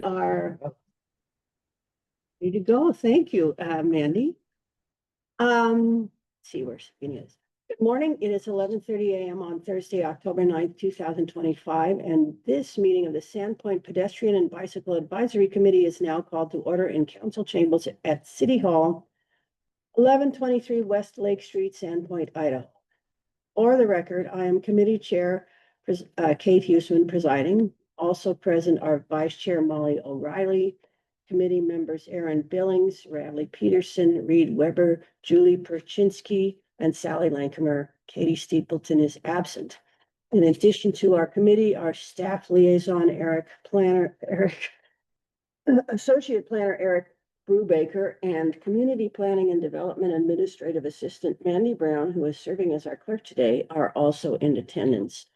are ready to go. Thank you, Mandy. Let's see where Sabine is. Good morning. It is 11:30 a.m. on Thursday, October 9th, 2025, and this meeting of the Sandpoint Pedestrian and Bicycle Advisory Committee is now called to order in council chambers at City Hall, 1123 West Lake Street, Sandpoint, Idaho. For the record, I am committee chair, Kate Huseman presiding. Also present are Vice Chair Molly O'Reilly, committee members Aaron Billings, Radley Peterson, Reed Weber, Julie Perchinsky, and Sally Lankamer. Katie Steepleton is absent. In addition to our committee, our staff liaison, Associate Planner Eric Brubaker, and Community Planning and Development Administrative Assistant Mandy Brown, who is serving as our clerk today, are also in attendance.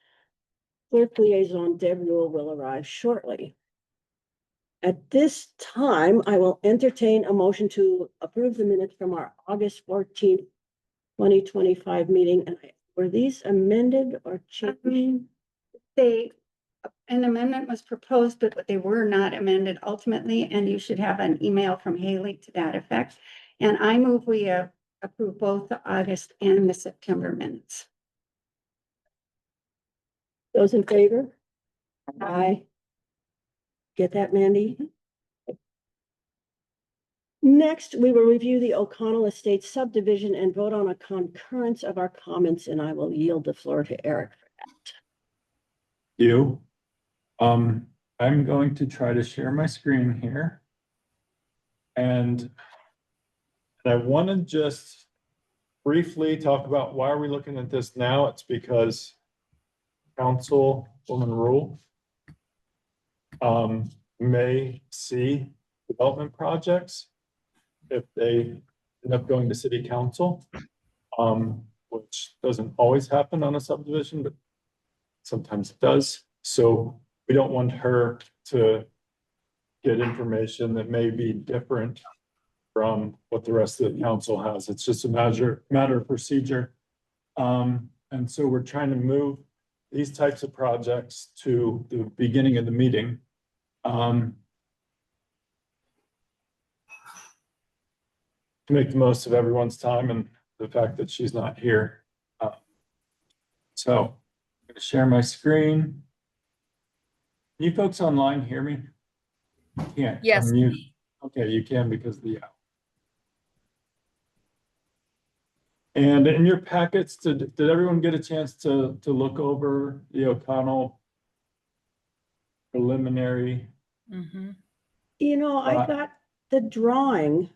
Clerk liaison Deb Rule will arrive shortly. At this time, I will entertain a motion to approve the minutes from our August 14th, 2025 meeting. And were these amended or changed? An amendment was proposed, but they were not amended ultimately, and you should have an email from Haley to that effect. And I move we approve both the August and the September minutes. Those in favor? Aye. Get that, Mandy? Next, we will review the O'Connell Estates subdivision and vote on a concurrence of our comments, and I will yield the floor to Eric for that. I'm going to try to share my screen here. And I want to just briefly talk about why are we looking at this now? It's because Councilwoman Rule may see development projects if they end up going to city council, which doesn't always happen on a subdivision, but sometimes it does. So we don't want her to get information that may be different from what the rest of the council has. It's just a matter of procedure. And so we're trying to move these types of projects to the beginning of the meeting. To make the most of everyone's time and the fact that she's not here. So I'm going to share my screen. Can you folks online hear me? You can't. Yes. Okay, you can because of the owl. And in your packets, did everyone get a chance to look over the O'Connell preliminary? Mm-hmm. You know, I got the drawing,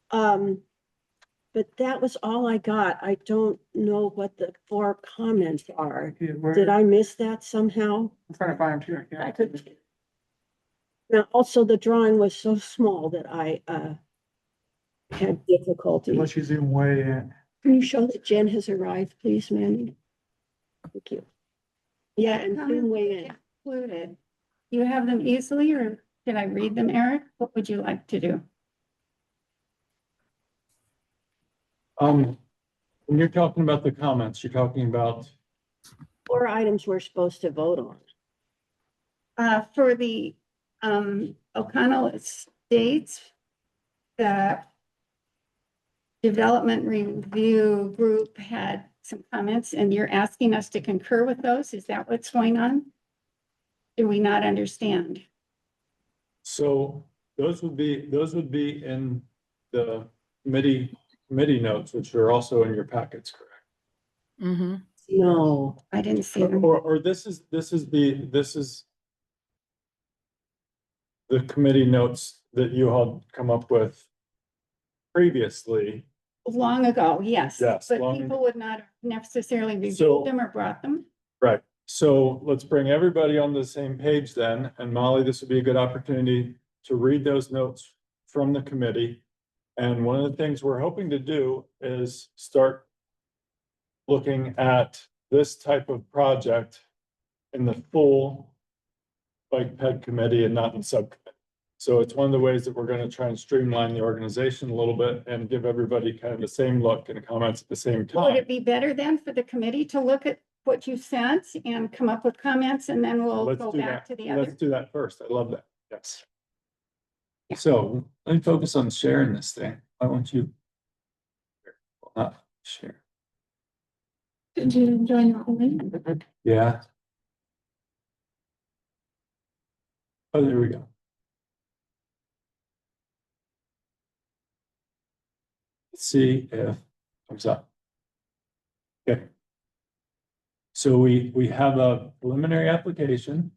but that was all I got. I don't know what the 4 comments are. Did I miss that somehow? I'm trying to find them too. Yeah, I could. Now, also the drawing was so small that I had difficulty. unless you zoom way in. Can you show that Jen has arrived, please, Mandy? Thank you. Yeah, and zoom way in. Included. You have them easily, or can I read them, Eric? What would you like to do? When you're talking about the comments, you're talking about 4 items we're supposed to vote on. For the O'Connell Estates, the Development Review Group had some comments, and you're asking us to concur with those. Is that what's going on? Do we not understand? so those would be in the committee notes, which are also in your packets, correct? Mm-hmm. No, I didn't see them. Or this is the committee notes that you had come up with previously. Long ago, yes. Yes, But long people would not have necessarily So- reviewed them or brought them. Right, so let's bring everybody on the same page then, and Molly, this would be a good opportunity to read those notes from the committee. And one of the things we're hoping to do is start looking at this type of project in the full Bike Ped committee and not in subcommittee. So it's one of the ways that we're going to try and streamline the organization a little bit and give everybody kind of the same look and comments at the same Would time. it be better then for the committee to look at what you sent and come up with comments, and then we'll Let's go do back that. to the Let's other? do that first. I love that. Yes. So let me focus on sharing this thing. Why won't you? Well, not share. Did you join the whole meeting? Yeah. Oh, there we go. Let's see if it comes up. Okay. So we have a preliminary application.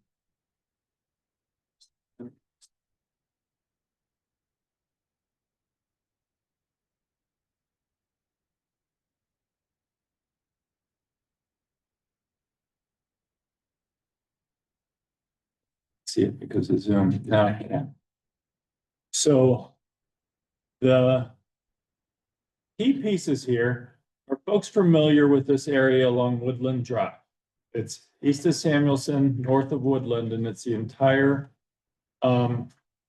See it because of Zoom. Now I can. So the key pieces here are folks familiar with this area along Woodland Drive. It's east of Samuelson, north of Woodland, and it's the entire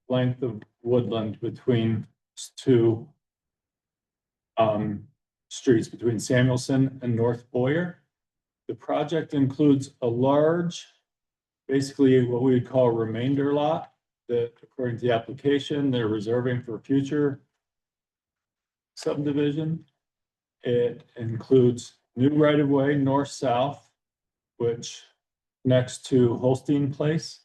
length of Woodland between two streets between Samuelson and North Boyer. The project includes a large, basically what we would call a remainder lot that, according to the application, they're reserving for future subdivision. It includes new right-of-way north-south, which next to Holstein Place.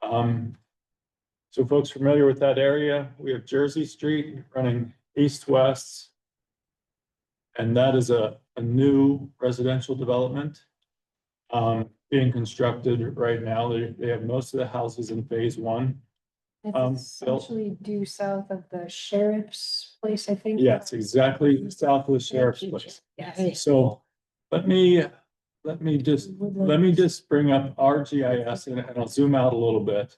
So folks familiar with that area, we have Jersey Street running east-west. And that is a new residential development being constructed right now. They have most of the houses in phase one. It's Bill? essentially due south of the sheriff's place, I think. Yes, exactly south of the sheriff's place. Yes. So let me just bring up our GIS and I'll zoom out a little bit.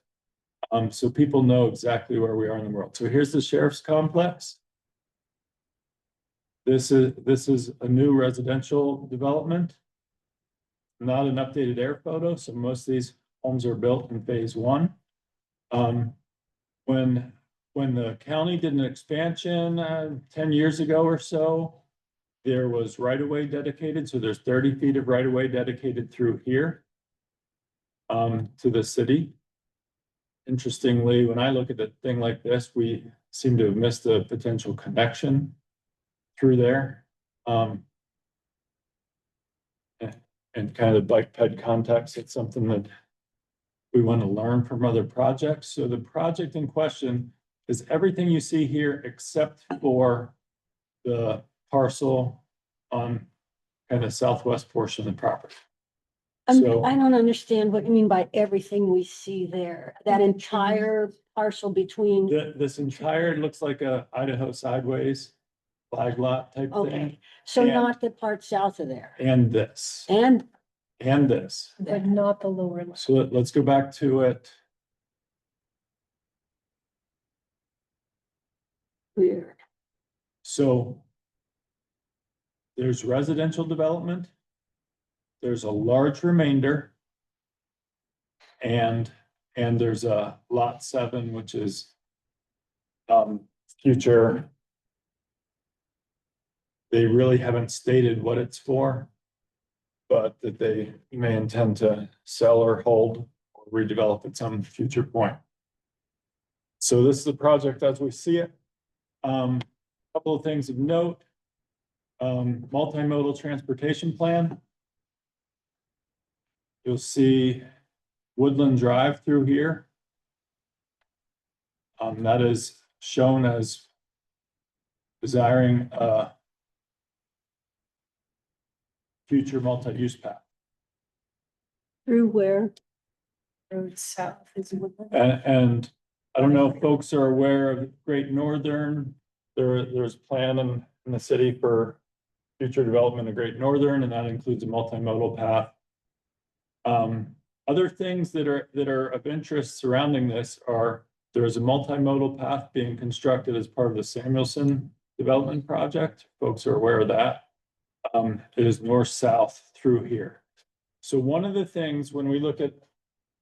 So people know exactly where we are in the world. So here's the sheriff's complex. This is a new residential development. Not an updated air photo, so most of these homes are built in phase one. When the county did an expansion 10 years ago or so, there was right-of-way dedicated, so there's 30 feet of right-of-way dedicated through here to the city. Interestingly, when I look at a thing like this, we seem to have missed a potential connection through there. And kind of the bike ped context, it's something that we want to learn from other projects. So the project in question is everything you see here except for the parcel on kind of southwest portion of the property. So- I don't understand what you mean by everything we see there. That entire parcel between, This entire looks like a Idaho sideways flag lot type thing. okay, so And- not the part south of there. And this, And and this. But not the lower. level. So let's go back to it. weird. So there's residential development. There's a large remainder. And there's a lot 7, which is future. They really haven't stated what it's for, but that they may intend to sell or hold or redevelop at some future point. So this is the project as we see it. Couple of things of note. Multimodal transportation plan. You'll see Woodland Drive through here. That is shown as desiring a future multi-use path. Through where? Road south is Woodland. And I don't know if folks are aware of Great Northern. There's a plan in the city for future development of Great Northern, and that includes a multimodal path. Other things that are of interest surrounding this are there is a multimodal path being constructed as part of the Samuelson development project. Folks are aware of that. It is north-south through here. So one of the things when we look at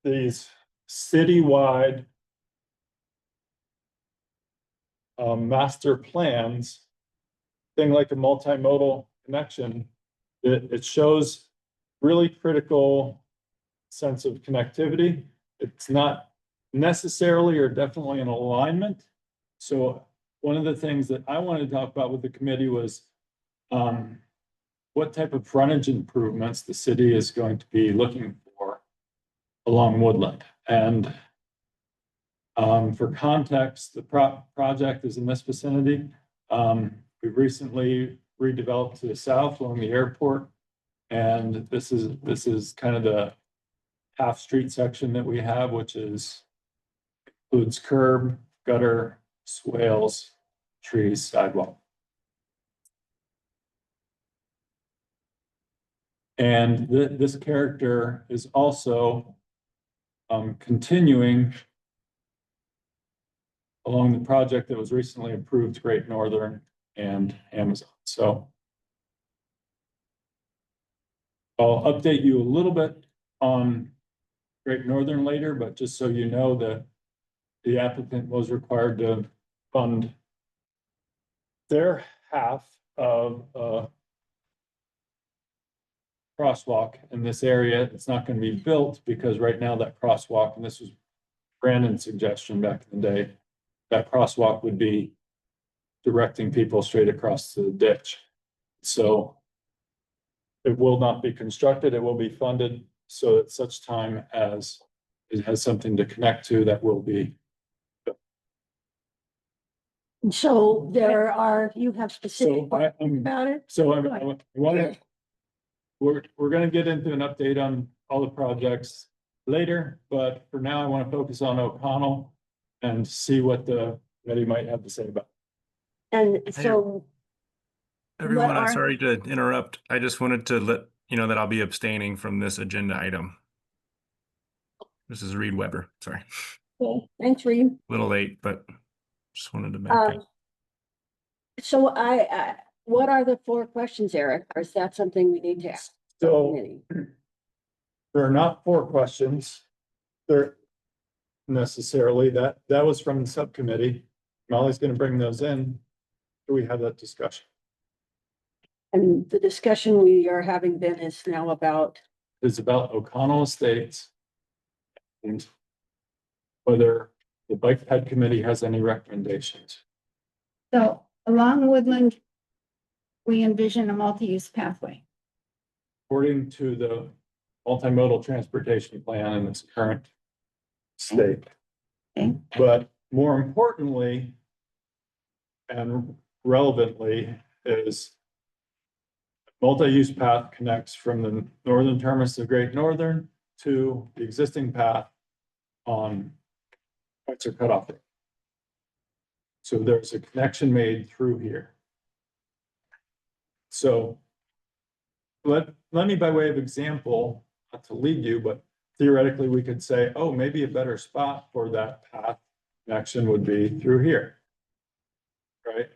these citywide master plans, thing like a multimodal connection, it shows really critical sense of connectivity. It's not necessarily or definitely in alignment. So one of the things that I wanted to talk about with the committee was what type of frontage improvements the city is going to be looking for along Woodland. And for context, the project is in this vicinity. We've recently redeveloped to the south along the airport. And this is kind of the half street section that we have, which includes curb, gutter, swales, trees, sidewalk. And this character is also continuing along the project that was recently approved, Great Northern and Amazon. So I'll update you a little bit on Great Northern later, but just so you know that the applicant was required to fund their half of a crosswalk in this area. It's not going to be built because right now that crosswalk, and this was Brandon's suggestion back in the day, that crosswalk would be directing people straight across the ditch. So it will not be constructed. It will be funded. So at such time as it has something to connect to, that will be. So you have specific So questions about it? So I want to, we're going to get into an update on all the projects later, but for now I want to focus on O'Connell and see what the committee might have to say about it. And so. Everyone, what I'm are- sorry to interrupt. I just wanted to let you know that I'll be abstaining from this agenda item. This is Reed Weber. Sorry, Okay, thanks, Reed. a little late, but just wanted to back up. So what are the 4 questions, Eric? Or is that something we need to ask? the So committee? there are not 4 questions. There necessarily, that was from the subcommittee. Molly's going to bring those in. Do we have that discussion? And the discussion we are having then is now about, It's about O'Connell Estates and whether the bike ped committee has any recommendations. So along Woodland, we envision a multi-use pathway. According to the multimodal transportation plan in its current state. Okay. But more importantly and relevantly is multi-use path connects from the northern terminus of Great Northern to the existing path on Schweitzer Cutoff. So there's a connection made through here. So let me, by way of example, not to lead you, but theoretically we could say, oh, maybe a better spot for that path connection would be through here. Right?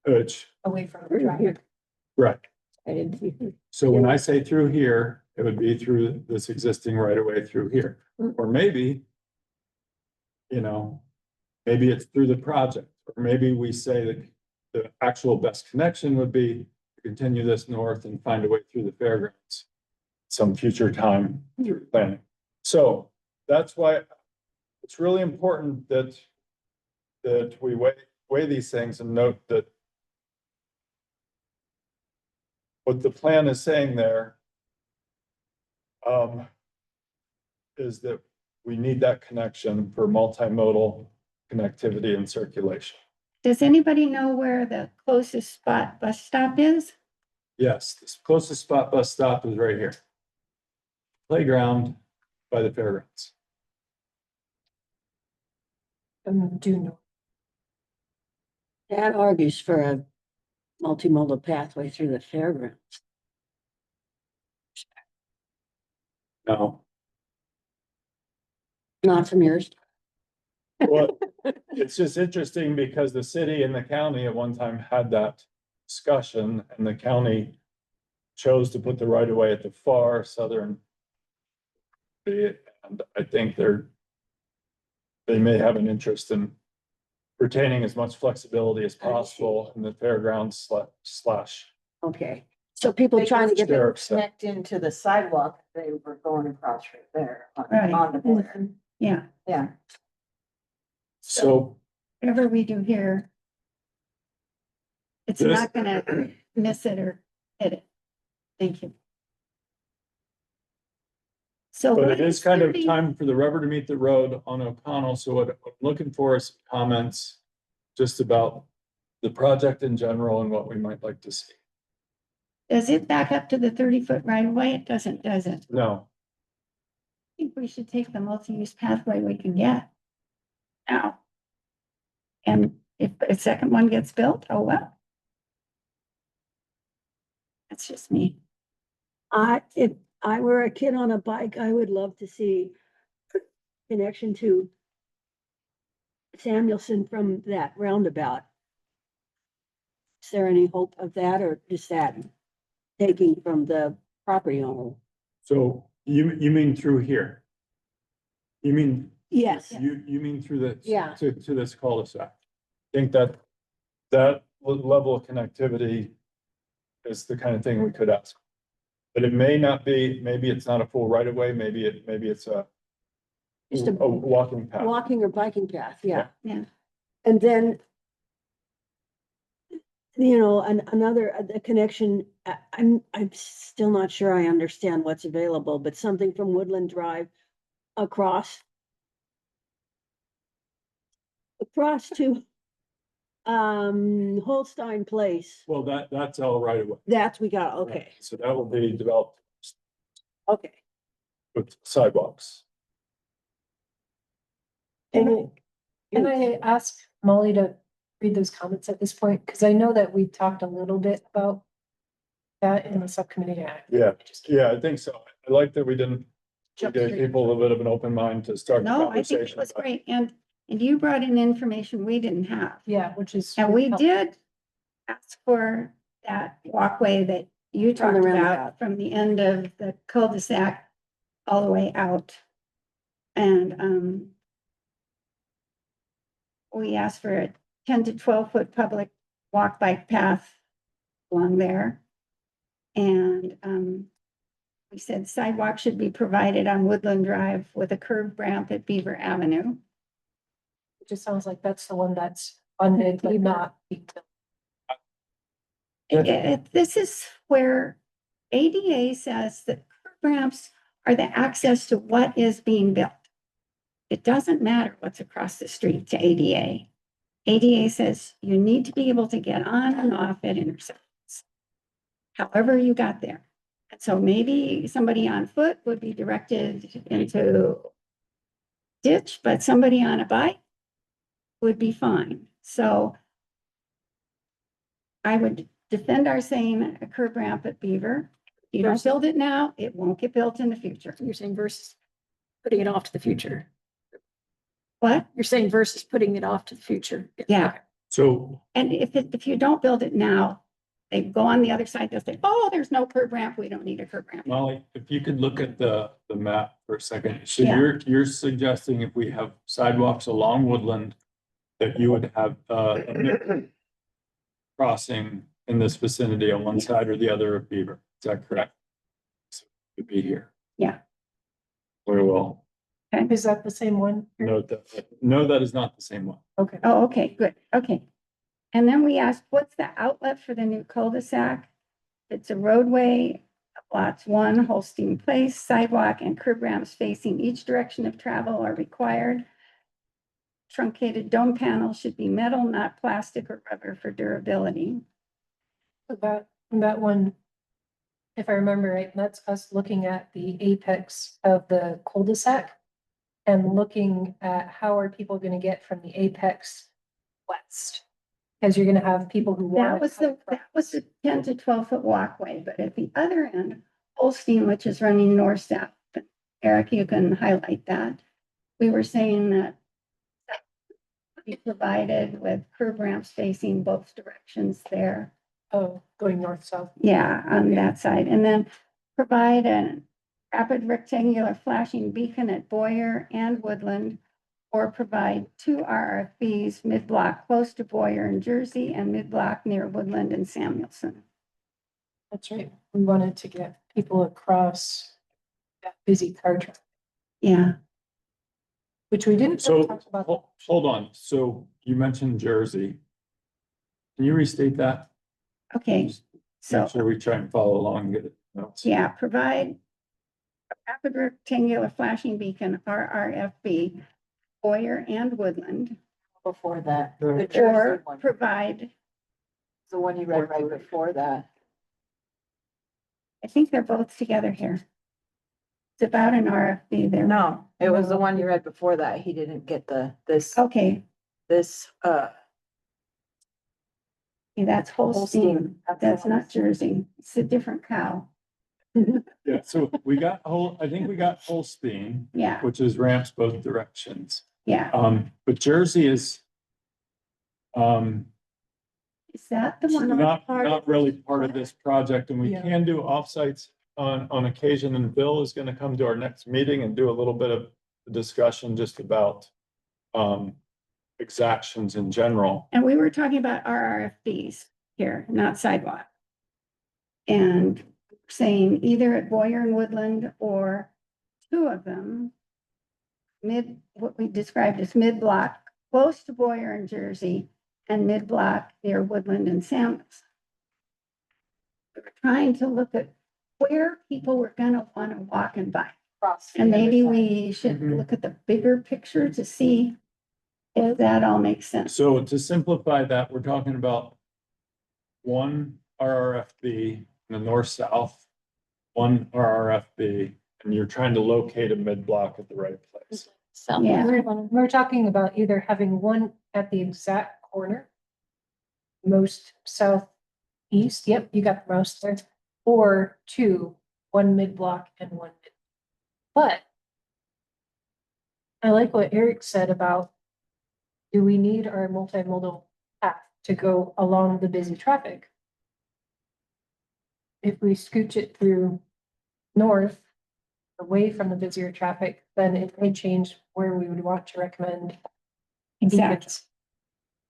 Which, Away from the traffic. right. I didn't see. So when I say through here, it would be through this existing right of way through here, or maybe, you know, maybe it's through the project, or maybe we say that the actual best connection would be to continue this north and find a way through the fairgrounds some future time through planning. So that's why it's really important that we weigh these things and note that what the plan is saying there is that we need that connection for multimodal connectivity and circulation. Does anybody know where the closest spot bus stop is? Yes, the closest spot bus stop is right here. Playground by the fairgrounds. Do know. That argues for a multimodal pathway through the fairgrounds. No, Not from yours. well, it's just interesting because the city and the county at one time had that discussion and the county chose to put the right of way at the far southern. And I think they may have an interest in retaining as much flexibility as possible in the fairgrounds slash. Okay, so people trying to get Sheriff's. Connect into the sidewalk, they were going across right there Right. on the border. Yeah, Yeah. So whatever we do here, it's This- not gonna miss it or hit it. Thank you. So. But what it is kind of 30? time for the rubber to meet the road on O'Connell, so what I'm looking for is comments just about the project in general and what we might like to see. Does it back up to the 30-foot right of way? It doesn't, does it? No, I think we should take the multi-use pathway we can get now. And if a second one gets built, oh well. That's just me. If I were a kid on a bike, I would love to see connection to Samuelson from that roundabout. Is there any hope of that, or is that taking from the property owner? so you mean through here? You mean, Yes, you mean through the, Yeah. to this cul-de-sac? Think that level of connectivity is the kind of thing we could ask. But it may not be, maybe it's not a full right of way, maybe it's a just a walking path. walking or biking path, yeah. Yeah. And then, you know, another, the connection, I'm still not sure I understand what's available, but something from Woodland Drive across to Holstein Place. Well, that's all right away. We got, okay, So that will be developed okay. with sidewalks. And Can I ask Molly to read those comments at this point? Because I know that we talked a little bit about that in the subcommittee. Yeah, I think so. I like that we didn't, we Jump gave straight. people a little bit of an open mind to start the No, I think it conversation. was great. And you brought in information we didn't have. Yeah, which is. And we helpful. did ask for that walkway that you From the talked roundabout. about from the end of the cul-de-sac all the way out. And, we asked for a 10 to 12-foot public walk bike path along there. And, we said sidewalk should be provided on Woodland Drive with a curved ramp at Beaver Avenue. It just sounds like that's the one that's funded, but not. This is where ADA says that curb ramps are the access to what is being built. It doesn't matter what's across the street to ADA. ADA says you need to be able to get on and off at intersections. However you got there. And so maybe somebody on foot would be directed into ditch, but somebody on a bike would be fine. So I would defend our saying a curb ramp at Beaver. You don't build it now, it won't get built in the future. You're saying versus putting it off to the future. What? You're saying versus putting it off to the future. Yeah. So, And if you don't build it now, they go on the other side, they'll say, oh, there's no curb ramp, we don't need a curb ramp. Molly, if you could look at the map for a second. So Yeah. you're suggesting if we have sidewalks along Woodland, that you would have a crossing in this vicinity on one side or the other of Beaver. Is that correct? So it would be here. Yeah. Very well. Is that the same one? Note that, no, that is not the same one. Okay. Oh, okay, good, okay. And then we asked, what's the outlet for the new cul-de-sac? It's a roadway, lots 1, Holstein Place, sidewalk and curb ramps facing each direction of travel are required. Truncated dome panels should be metal, not plastic or rubber for durability. That one, if I remember right, that's us looking at the apex of the cul-de-sac and looking at how are people gonna get from the apex west? Because you're gonna have people who want. That was the 10 to 12-foot walkway, but at the other end, Holstein, which is running north-south, Eric, you can highlight that. We were saying that be provided with curb ramps facing both directions there. Oh, going north-south. Yeah, on that side, and then provide a rapid rectangular flashing beacon at Boyer and Woodland, or provide 2 RFBs mid-block close to Boyer and Jersey and mid-block near Woodland and Samuelson. That's right. We wanted to get people across that busy car traffic. Yeah. which we didn't really So, talk about. hold on, so you mentioned Jersey. Can you restate that? Okay, Just so, make sure we try and follow along and get it. notes. yeah, provide a rapid rectangular flashing beacon, RRFB, Boyer and Woodland, Before that, The- the or Jersey one, provide, the one you read right before that. I think they're both together here. It's about an RFB there. No, it was the one you read before that. He didn't get this, Okay, this, that's Holstein. Holstein. That's not Jersey. It's a different cow. Yeah, so we got I think we got Holstein, Yeah, which is ramps both directions. yeah. But Jersey is Is that the one? not really part of this project, and we Yeah. can do offsites on occasion, and Bill is gonna come to our next meeting and do a little bit of discussion just about exactions in general. And we were talking about RRFBs here, not sidewalk. And saying either at Boyer and Woodland or two of them. What we described as mid-block, close to Boyer and Jersey, and mid-block near Woodland and Samus. We were trying to look at where people were gonna wanna walk and bike. And maybe we should Mhm. look at the bigger picture to see if that all makes sense. So to simplify that, we're talking about one RRFB in the north-south, one RRFB, and you're trying to locate a mid-block at the right place. Yeah. We're talking about either having one at the exact corner. Most southeast, yep, you got the mouse there, or two, one mid-block and one mid. But I like what Eric said about, do we need our multimodal path to go along the busy traffic? If we scooch it through north, away from the busier traffic, then it may change where we would want to recommend. Exactly. beacons.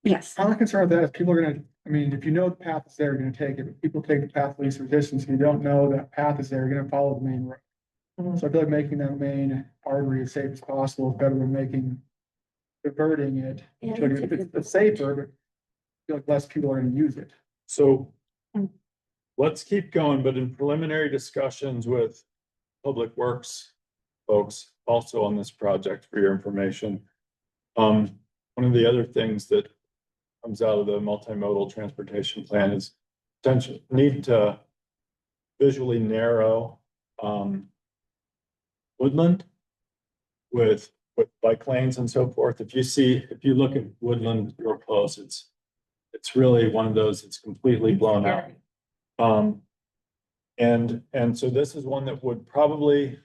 Yes, I'm concerned with that is people are gonna, I mean, if you know the path is there, you're gonna take it, but people take the path least resistance, if you don't know that path is there, you're gonna follow the main road. Mhm. So I feel like making that main artery as safe as possible is better than diverting it. Yeah, So that's a if good it's safer, but I feel like less people are gonna use it. So Mm. let's keep going, but in preliminary discussions with Public Works folks also on this project for your information. One of the other things that comes out of the multimodal transportation plan is potential need to visually narrow Woodland with bike lanes and so forth. If you look at Woodland real close, it's really one of those, it's completely blown out. And so this is one that would probably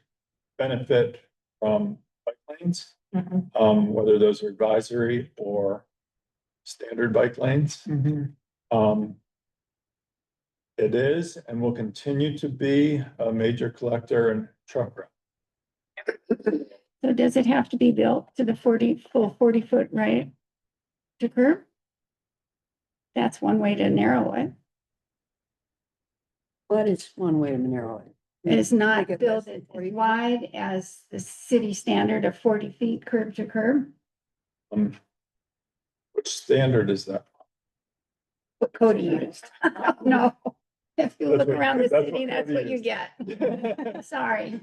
benefit from bike lanes. Whether those are advisory or standard bike lanes. It is and will continue to be a major collector and truck route. so does it have to be built to the full 40-foot right to curb? That's one way to narrow it. But it's one way to narrow it. It is not Make it built less than as 40 feet. wide as the city standard of 40 feet curb to curb. Which standard is that? What Cody used. No, if you That's look what- around the that's city, what that's Cody what you used. get. Sorry.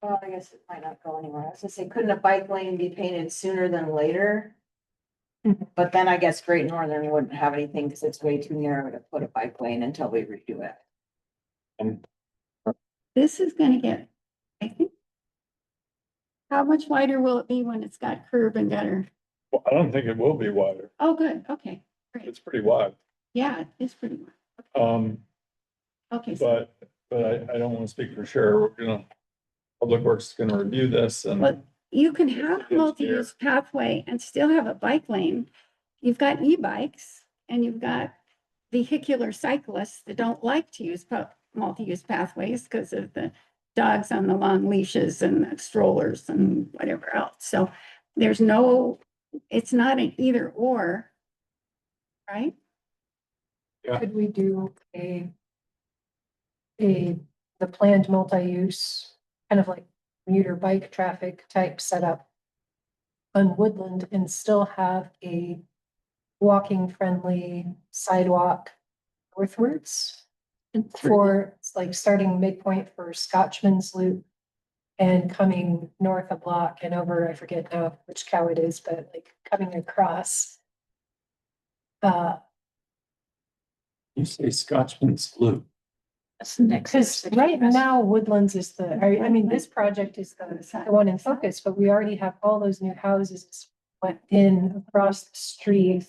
Well, I guess it might not go anywhere. I was gonna say, couldn't a bike lane be painted sooner than later? Mhm. But then I guess Great Northern wouldn't have anything because it's way too narrow to put a bike lane until we redo it. This is gonna get, I think. How much wider will it be when it's got curb and gutter? Well, I don't think it will be wider. Oh, good, okay, great. It's pretty wide. Yeah, it's pretty wide. Okay, so But I don't want to speak for sure. We're gonna, Public Works is gonna review this and. But you can have a Engineer. multi-use pathway and still have a bike lane. You've got e-bikes and you've got vehicular cyclists that don't like to use multi-use pathways because of the dogs on the long leashes and the strollers and whatever else. So there's no, it's not an either or, right? Yeah. Could we do the planned multi-use, kind of like commuter bike traffic type setup on Woodland and still have a walking friendly sidewalk northwards for like starting midpoint for Scotchman's Loop and coming north a block and over, I forget now which cow it is, but like coming across. You say Scotchman's Loop. That's the next. Because right now Woodlands is I mean, this project is the one in focus, but we already have all those new houses went in across the street.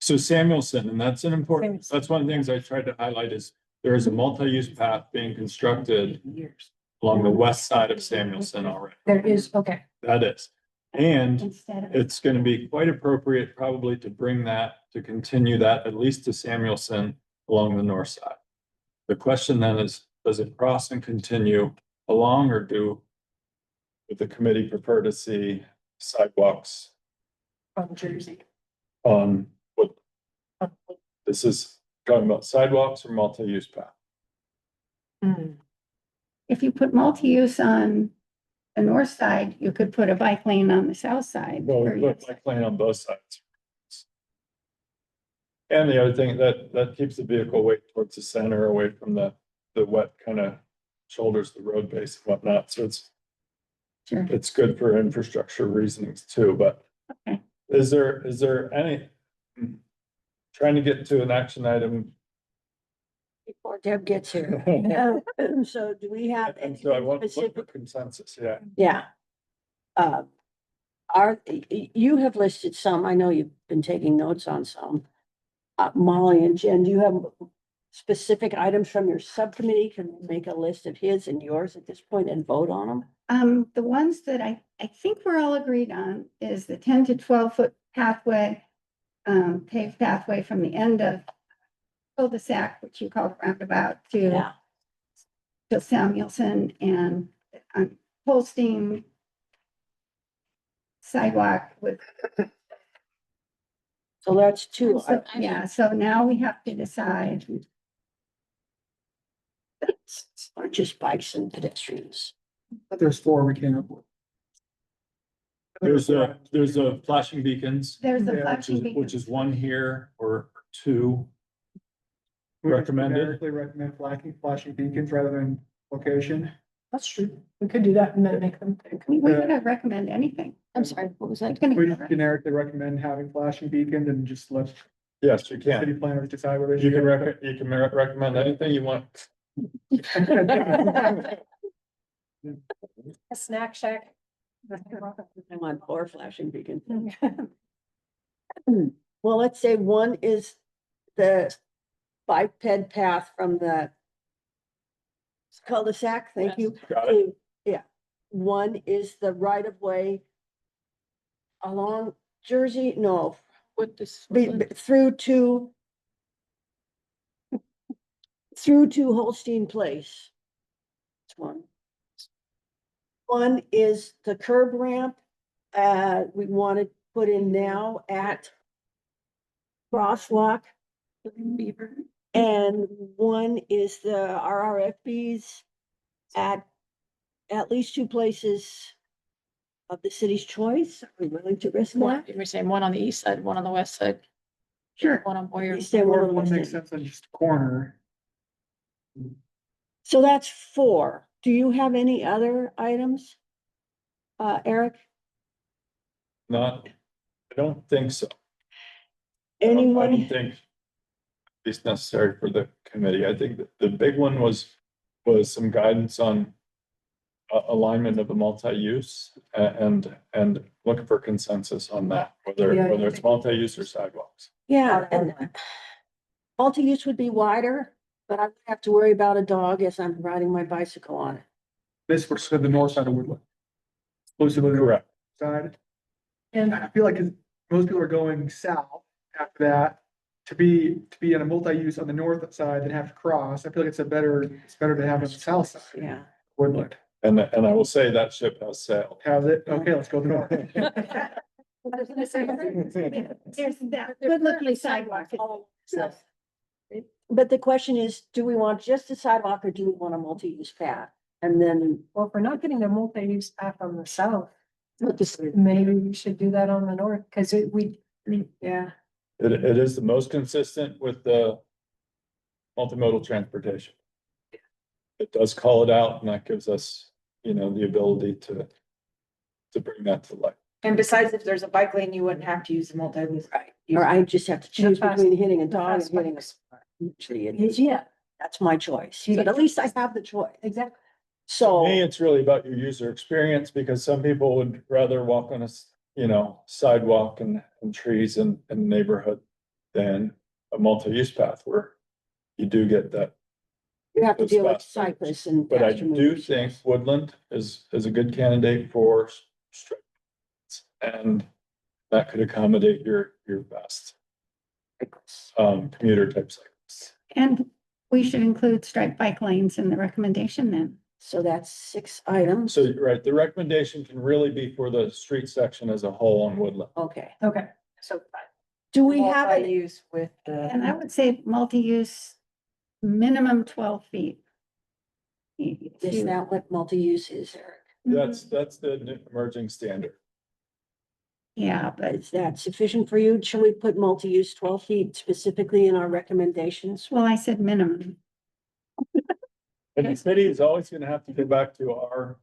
So Samuelson, and that's an important, Samuelson. that's one of the things I tried to highlight is there is a multi-use path being constructed along the west side of Samuelson already. There is, okay, That is. And Instead of. it's gonna be quite appropriate probably to bring that, to continue that at least to Samuelson along the north side. The question then is, does it cross and continue along or would the committee prefer to see sidewalks from Jersey. on what? This is talking about sidewalks or multi-use path? If you put multi-use on the north side, you could put a bike lane on the south side. Well, or we you- put bike lane on both sides. And the other thing that keeps the vehicle away towards the center, away from the wet kind of shoulders, the road base and whatnot. So Sure. it's good for infrastructure reasons too, but Okay. is there any, trying to get to an action item? Before Deb gets here. So do we have And so I any want to look for specific? consensus, yeah. Yeah. You have listed some, I know you've been taking notes on some. Molly and Jen, do you have specific items from your subcommittee? Can we make a list of his and yours at this point and vote on them? The ones that I think we're all agreed on is the 10 to 12 foot pathway, paved pathway from the end of cul-de-sac, which you call roundabout, to Samuelson and Holstein sidewalk with. So that's two. So, yeah, so now we have to decide. Or just bikes and pedestrians. But there's 4 we came up with. There's a flashing beacons, There's a Yeah, flashing which is beacon. one here or 2. We would Recommended? generically recommend flashing beacons rather than location. That's true. We could do that and then make them pick. We would recommend anything. I'm sorry, what was that? We just generically recommend having flashing beacons and just let Yes, you can. city planners decide whether. You can recommend anything you want. A snack shack. I want 4 flashing beacons. Well, let's say one is the biped path from the cul-de-sac, thank you. Got it. Yeah, one is the right of way along Jersey, no, What this? through to Holstein Place. That's one. One is the curb ramp, we want to put in now at crosswalk. Beaver. And one is the RRFBs at least 2 places of the city's choice. Are we willing to risk One, that? we're saying one on the east side, one on the west side, Sure. one on Boyer. East and one Or on one West makes End. sense on just a corner. So that's 4. Do you have any other items? Eric, Not, I don't think so. I anyone? don't think it's necessary for the committee. I think that the big one was some guidance on alignment of the multi-use and looking for consensus on that, whether Yeah, I it's think- multi-use or sidewalks. Yeah, and multi-use would be wider, but I would have to worry about a dog as I'm riding my bicycle on it. This was to the north side of Woodland. Exclusively the north Correct. side. And I feel like most people are going south after that. To be in a multi-use on the north side than have to cross. I feel like it's better to have it on the south side. Yeah. Woodland. And I will say that ship has sailed. Has it? Okay, let's go to north. There's that good looking sidewalk. But the question is, do we want just a sidewalk or do we want a multi-use path? And then, Well, if we're not getting a multi-use path on the south, What this- maybe we should do that on the north, because yeah, It is the most consistent with the multimodal transportation. It does call it out, and that gives us, you know, the ability to bring that to light. And besides, if there's a bike lane, you wouldn't have to use the multi-use. right. Or I just have to choose fast- between hitting a the dog and fast hitting a. bikes. Usually it is, yeah, that's my choice, You but get- at least I have the choice. Exactly. To me, So, it's really about your user experience, because some people would rather walk on you know, sidewalk and trees in the neighborhood than a multi-use path where you do get that. you have to those deal with fast bikes. cyclists and. But I faster do movers, think yes. Woodland is a good candidate for straight. And that could accommodate your best commuter type cyclists. And we should include striped bike lanes in the recommendation then. So that's 6 items. So, right, the recommendation can really be for the street section as a whole on Woodland. Okay, Okay, so do we have it? Use with And I the, would say multi-use, minimum 12 feet. Is that what multi-use is, Eric? That's the new emerging standard. Yeah, but, Is that sufficient for you? Should we put multi-use 12 feet specifically in our recommendations? well, I said minimum. And the city is always gonna have to go back to our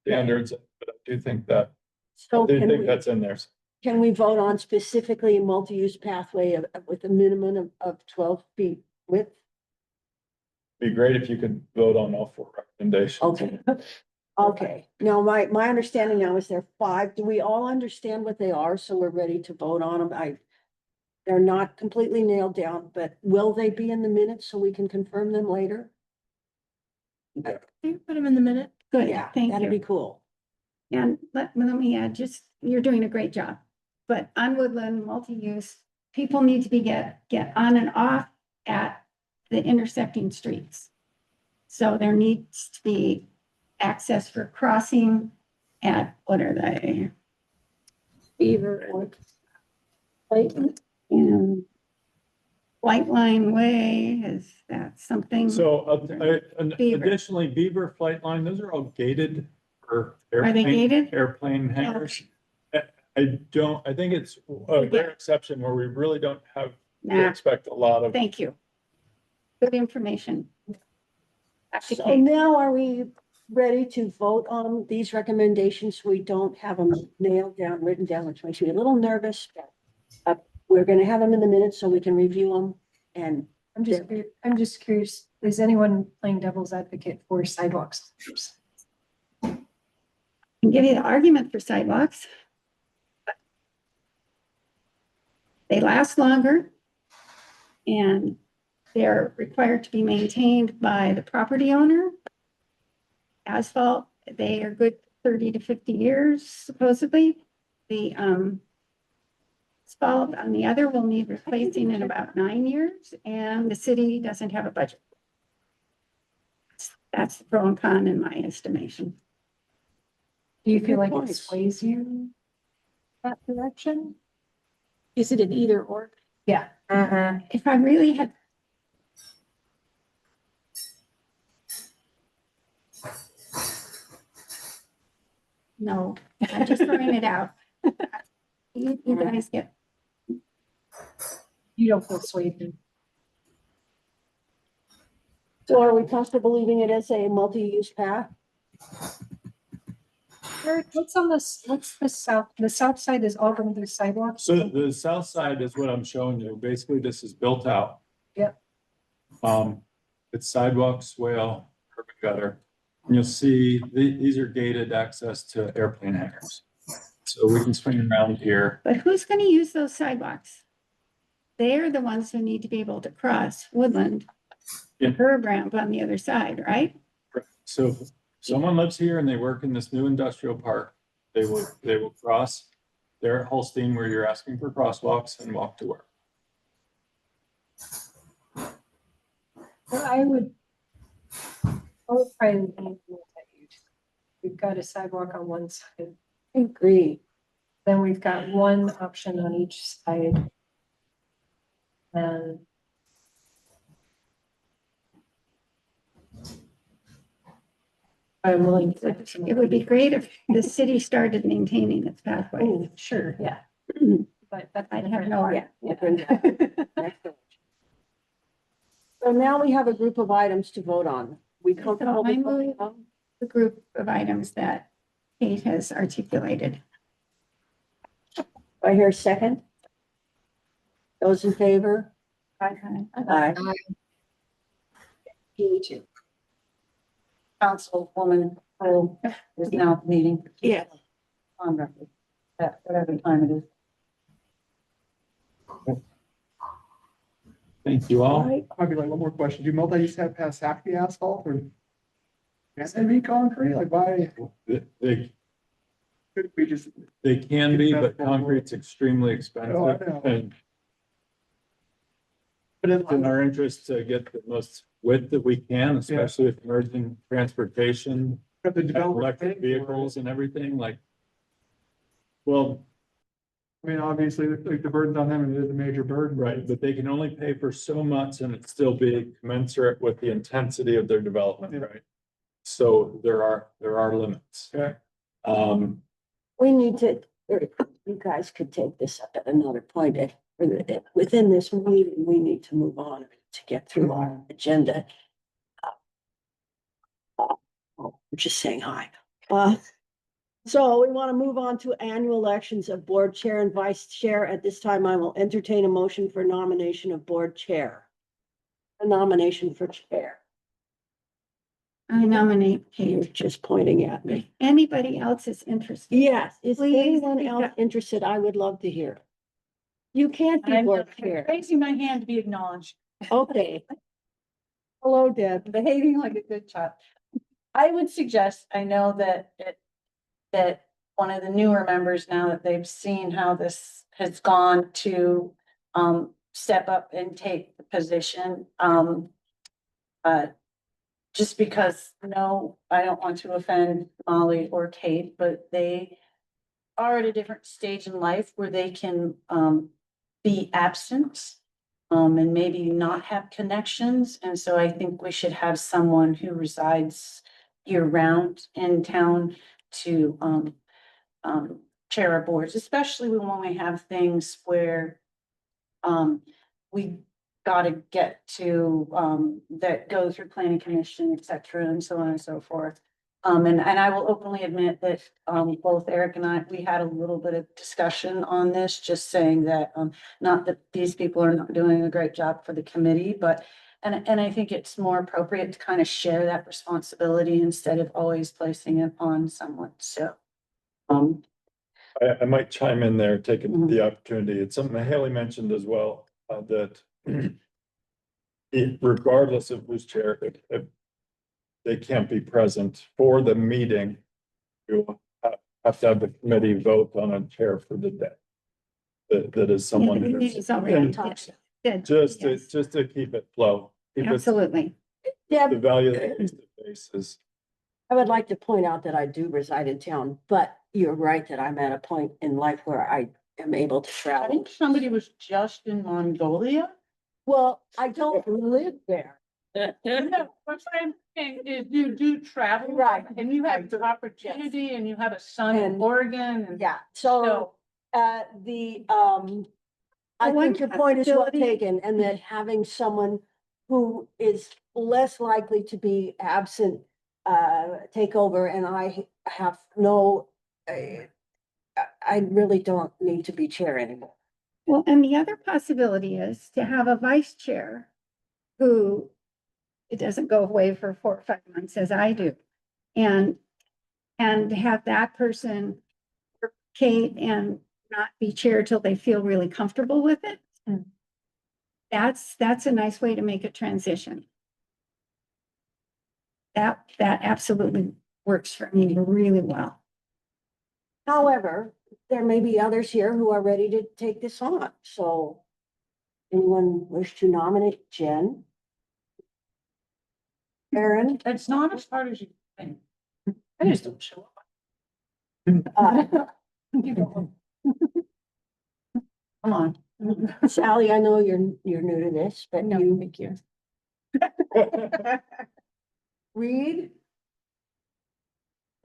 standards, but I do think that, So that's in there. can we vote on specifically a multi-use pathway with a minimum of 12 feet width? Be great if you could vote on all 4 recommendations. Okay. Okay, now my understanding now is there are 5. Do we all understand what they are? So we're ready to vote on them. They're not completely nailed down, but will they be in the minutes so we can confirm them later? Can you put them in the minute? Good, Yeah, thank that'd be you. cool. And let me add, just, you're doing a great job. But on Woodland, multi-use, people need to get on and off at the intersecting streets. So there needs to be access for crossing at, what are they? Beaver and Clayton. And White Line Way, is that something? So, Beaver. additionally, Beaver Flight Line, those are all gated for Are they gated? airplane hangars. I think it's a rare exception where we really don't have to Nah, expect a lot of. thank you. Good information. Back to So Kate. now are we ready to vote on these recommendations? We don't have them nailed down, written down, which makes me a little nervous. But we're gonna have them in the minutes so we can review them and I'm just curious, is anyone playing devil's advocate for sidewalks? Can give you the argument for sidewalks. They last longer. And they're required to be maintained by the property owner. Asphalt, they are good 30 to 50 years supposedly. The asphalt on the other will need replacing in about 9 years, and the city doesn't have a budget. That's the pro and con in my estimation. Do you feel like Good it points. sways you that direction? Is it an either or? Yeah. If I really had. No, I'm just throwing it out. You guys get, You don't feel swayed. so are we comfortable leaving it as a multi-use path? Eric, what's on this, what's the south side is all going to be sidewalks? So the south side is what I'm showing you. Basically, this is built out. Yep. It's sidewalk, swale, curb and gutter. And you'll see these are gated access to airplane hangars. So we can swing around here. but who's gonna use those sidewalks? They're the ones who need to be able to cross Woodland. Yeah. Curb ramp on the other side, right? So if someone lives here and they work in this new industrial park, they will cross there at Holstein where you're asking for crosswalks and walk to work. Well, I would probably lean multi-use. We've got a sidewalk on one side, I agree. then we've got one option on each side. And I'm willing to. It would be great if the city started maintaining its pathway. Oh, sure, yeah. But I'd have no idea. Next door. So now we have a group of items to vote on. We comfortable I with move- The group of items that Kate has articulated. I hear a second? Those in favor? Aye. Aye. You too. Councilwoman Pearl is now meeting Yeah. on record at whatever time it is. Thank you all. Might be like one more question. Do multi-use have to be asphalt or? Can they be concrete? Like why They, could we just? they can be, but concrete's extremely expensive. Oh, I know. And But it's in our interest to get the most width that we can, especially with emerging transportation, But the and developer. electric vehicles and everything like. Well, I mean, obviously, like the burden's on them and it is a major burden. right, but they can only pay for so much and it still be commensurate with the intensity of their development, Yeah. right? So there are limits. Okay. We need to, you guys could take this up at another point. Within this meeting, we need to move on to get through our agenda. I'm just saying hi. So we want to move on to annual elections of board chair and vice chair. At this time, I will entertain a motion for nomination of board chair. A nomination for chair. I nominate You're Kate. just pointing at me. Anybody else is interested? Yes, is Please anyone speak else up. interested? I would love to hear. You can't be I'm board chair. raising my hand to be acknowledged, Okay. Hello, Deb. behaving like a good child. I would suggest, I know that one of the newer members, now that they've seen how this has gone, to step up and take the position. Just because, no, I don't want to offend Molly or Kate, but they are at a different stage in life where they can be absent and maybe not have connections. And so I think we should have someone who resides year round in town to chair our boards, especially when we have things where we gotta get to that go through planning commission, et cetera, and so on and so forth. And I will openly admit that both Eric and I, we had a little bit of discussion on this, just saying that not that these people are not doing a great job for the committee, but and I think it's more appropriate to kind of share that responsibility instead of always placing it on someone. So I might chime in there, taking Mhm. the opportunity. It's something Haley mentioned as well, that regardless of who's chair, if they can't be present for the meeting, you have to have the committee vote on a chair for the day. That is someone Yeah, who's, it's already did. just Yes, to keep it flow. Keep it absolutely. the Deb, value of face to face is. I would like to point out that I do reside in town, but you're right that I'm at a point in life where I am able to I travel. think somebody was just in Mongolia. Well, I don't live there. No, what I'm saying is you do travel. Right. And you have the opportunity and you have a son in And- Oregon and. Yeah, so, So, I Well, one think your point is well possibility- taken, and that having someone who is less likely to be absent, take over, and I have no, I really don't need to be chair anymore. Well, and the other possibility is to have a vice chair who it doesn't go away for 4 or 5 months as I do. And have that person, Kate, and not be chair till they feel really comfortable with it. That's a nice way to make a transition. That absolutely works for me really well. However, there may be others here who are ready to take this on, so anyone wish to nominate Jen? Aaron? it's not as hard as you think. I just don't show up. Come on. Sally, I know you're new to this, but you. Thank you. Reed?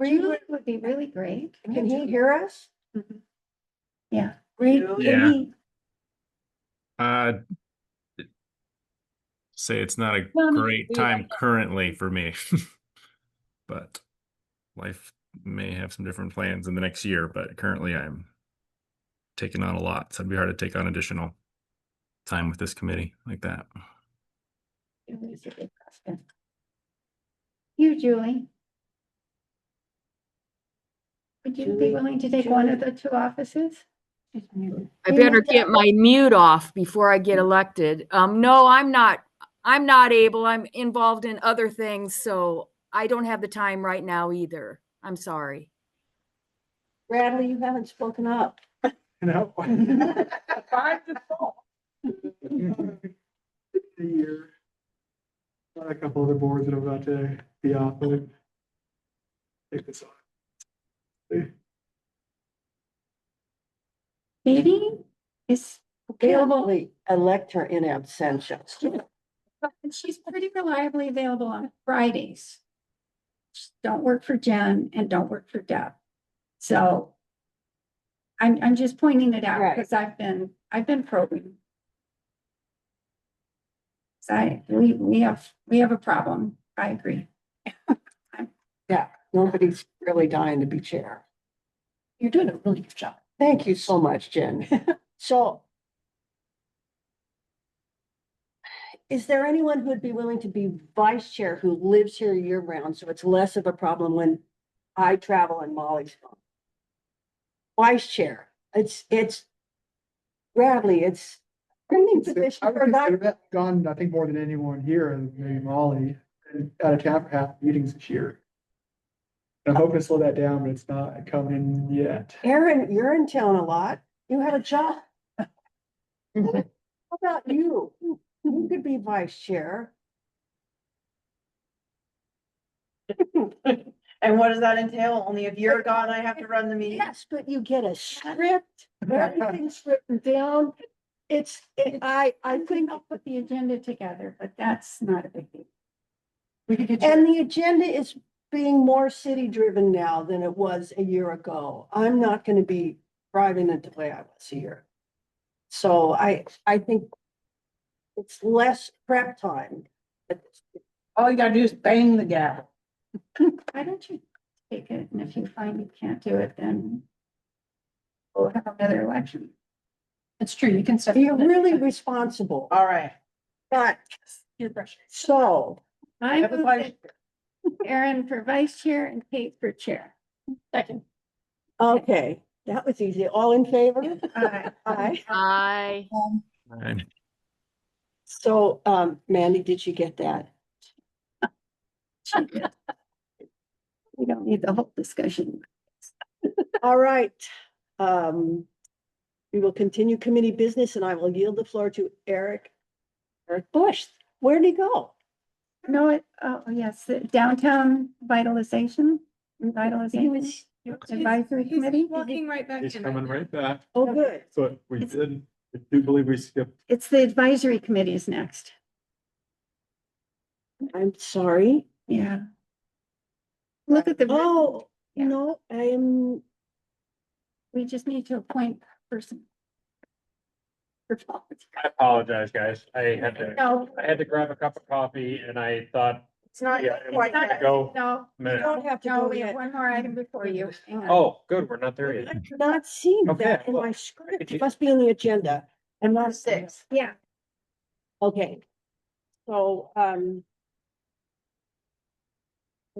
Greenwood would be really great. Can he hear us? Yeah, great. Yeah. Uh, say it's not a Well, great time currently for me. But life may have some different plans in the next year, but currently I'm taking on a lot. So it'd be hard to take on additional time with this committee like that. You, Julie. Would you be willing to take one of the two offices? I better get my mute off before I get elected. No, I'm not able. I'm involved in other things, so I don't have the time right now either. I'm sorry. Bradley, you haven't spoken up. You know? A year. Got a couple other boards that I'm about to be off of. Take this on. Katie is available, Apparently elect her in absentia. and she's pretty reliably available on Fridays. Don't work for Jen and don't work for Deb. So I'm just pointing it out Right. because I've been probing. So we have a problem. I agree. Yeah, nobody's really dying to be chair. You're doing a really good job. Thank you so much, Jen. So is there anyone who would be willing to be vice chair who lives here year round? So it's less of a problem when I travel and Molly's gone. Vice chair, it's Bradley, it's. I would position consider for that. that gone, I think, more than anyone here, and maybe Molly, and out of town for half the meetings this year. I'm hoping to slow that down, but it's not coming in yet. Aaron, you're in town a lot. You have a job. How about you? You could be vice chair. And what does that entail? Only if you're gone, I have to run the meeting? Yes, but you get a script, everything's written down. I think, I'll put the agenda together, but that's not a big deal. We could get and the agenda is being more city driven now than it was a year ago. I'm not gonna be driving it the way I was here. So I think it's less prep time. all you gotta do is bang the gavel. Why don't you take it? And if you find you can't do it, then we'll have another election. It's true, you can step. You're really responsible, All right. but Peer pressure. so, I Have a move vice- that Aaron for vice chair and Kate for chair. Second. okay, that was easy. All in favor? Aye. Aye. I So, Mandy, did you get that? We don't need the whole discussion. All right. We will continue committee business and I will yield the floor to Eric Bush. Where'd he go? No, oh, yes, the downtown vitalization, He revitalization was, advisory committee. Walking right back He's in. coming right back, oh, good. but we did, I do believe we skipped. It's the advisory committee is next. I'm sorry. Yeah. Look at the, Oh, Yeah. no, I'm, we just need to appoint a person. I apologize, guys. I No, had to grab a cup of coffee and I thought, It's not yeah, it was quite gonna yet. go. no, you minute. don't have to no, go we have yet. one more item before you. Hang on. Oh, good, we're not there yet. I've not seen Okay, that in well, my script. could It you- must be on the agenda. And not six. Yeah, Okay. So, I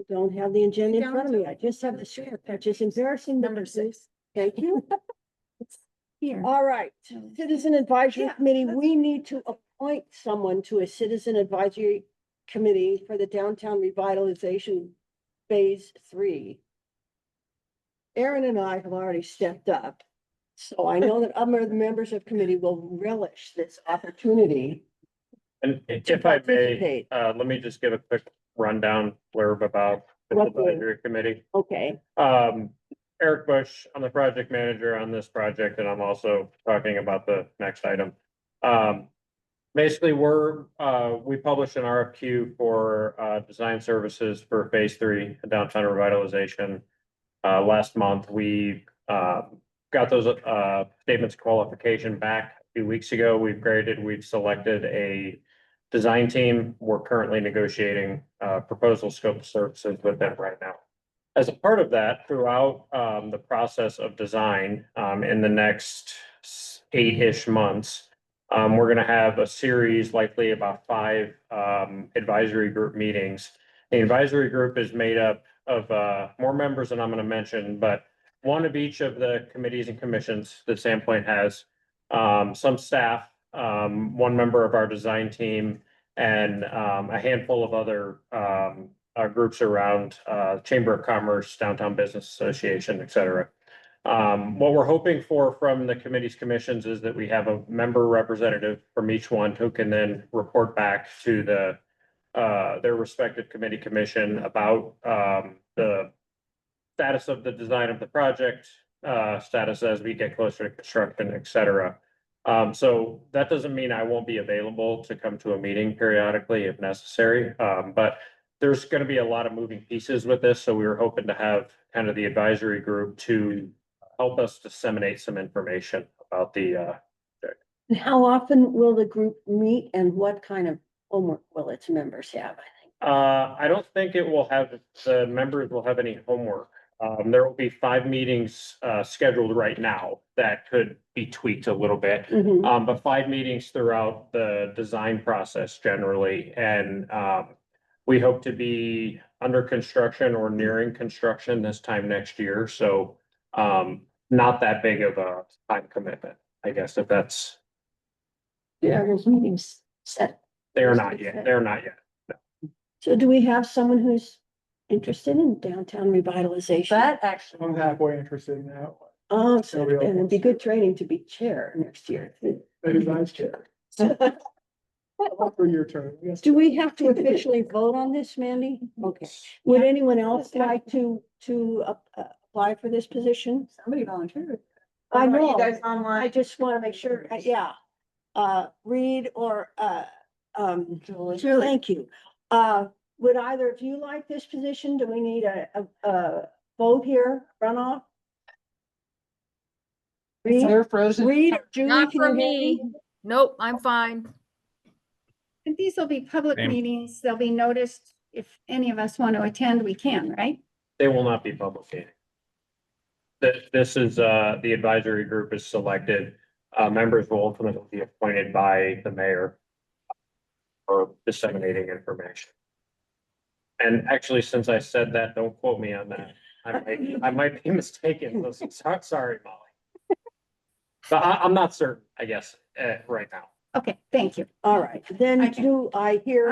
don't have the agenda in front of me. I just have the script, which is embarrassing. Number 6. Thank you. it's here. All right, Citizen Advisory Yeah, Committee, we need to appoint someone to a Citizen Advisory Committee for the Downtown Revitalization Phase 3. Aaron and I have already stepped up, so I know that other members of committee will relish this opportunity. And if I may, participate. let me just give a quick rundown blurb about the What the- advisory committee. Okay, Eric Bush, I'm the project manager on this project and I'm also talking about the next item. Basically, we published an RFQ for, design services for phase 3 downtown revitalization. last month. We, got those, statements of qualification back a few weeks ago. We've selected a design team. We're currently negotiating, proposal scope of services with them right now. As a part of that, throughout, the process of design, in the next 8-ish months, we're gonna have a series, likely about 5, advisory group meetings. The advisory group is made up of, more members than I'm gonna mention, but one of each of the committees and commissions that Sandpoint has, some staff, one member of our design team, and, a handful of other, groups around, Chamber of Commerce, Downtown Business Association, et cetera. What we're hoping for from the committees, commissions is that we have a member representative from each one who can then report back to the their respective committee, commission about the status of the design of the project, status as we get closer to construction, et cetera. So that doesn't mean I won't be available to come to a meeting periodically if necessary. But there's gonna be a lot of moving pieces with this, so we were hoping to have kind of the advisory group to help us disseminate some information about the, And how often will the group meet and what kind of homework will its members have? I don't think the members will have any homework. There will be 5 meetings, scheduled right now that could be tweaked a little bit. Mhm. But 5 meetings throughout the design process generally, and, we hope to be under construction or nearing construction this time next year, so, not that big of a time commitment, I guess, if that's. Yeah, there's meetings set. They're not yet. So do we have someone who's interested in downtown revitalization? That actually, I'm halfway interested in that one. Oh, so and it'd be good training to be chair next year. That is vice chair. For your turn. Yes. Do we have to officially vote on this, Mandy? Okay. Would anyone else like to apply for this position? somebody volunteered. I What about know. You guys I online? just want to make sure, yeah. Reed or, Julie. thank you. Would either of you like this position? Do we need a vote here, runoff? Reed, They're frozen. Reed, or Julie, Not can for you hear me. me? Nope, I'm fine. And these will be public Same. meetings. They'll be noticed. If any of us want to attend, we can, right? They will not be public meeting. This is, the advisory group is selected, members will ultimately be appointed by the mayor for disseminating information. And actually, since I said that, don't quote me on that. I might be mistaken. Sorry, Molly. But I'm not certain, I guess, right now. Okay, thank you. All right, then Okay. do I hear?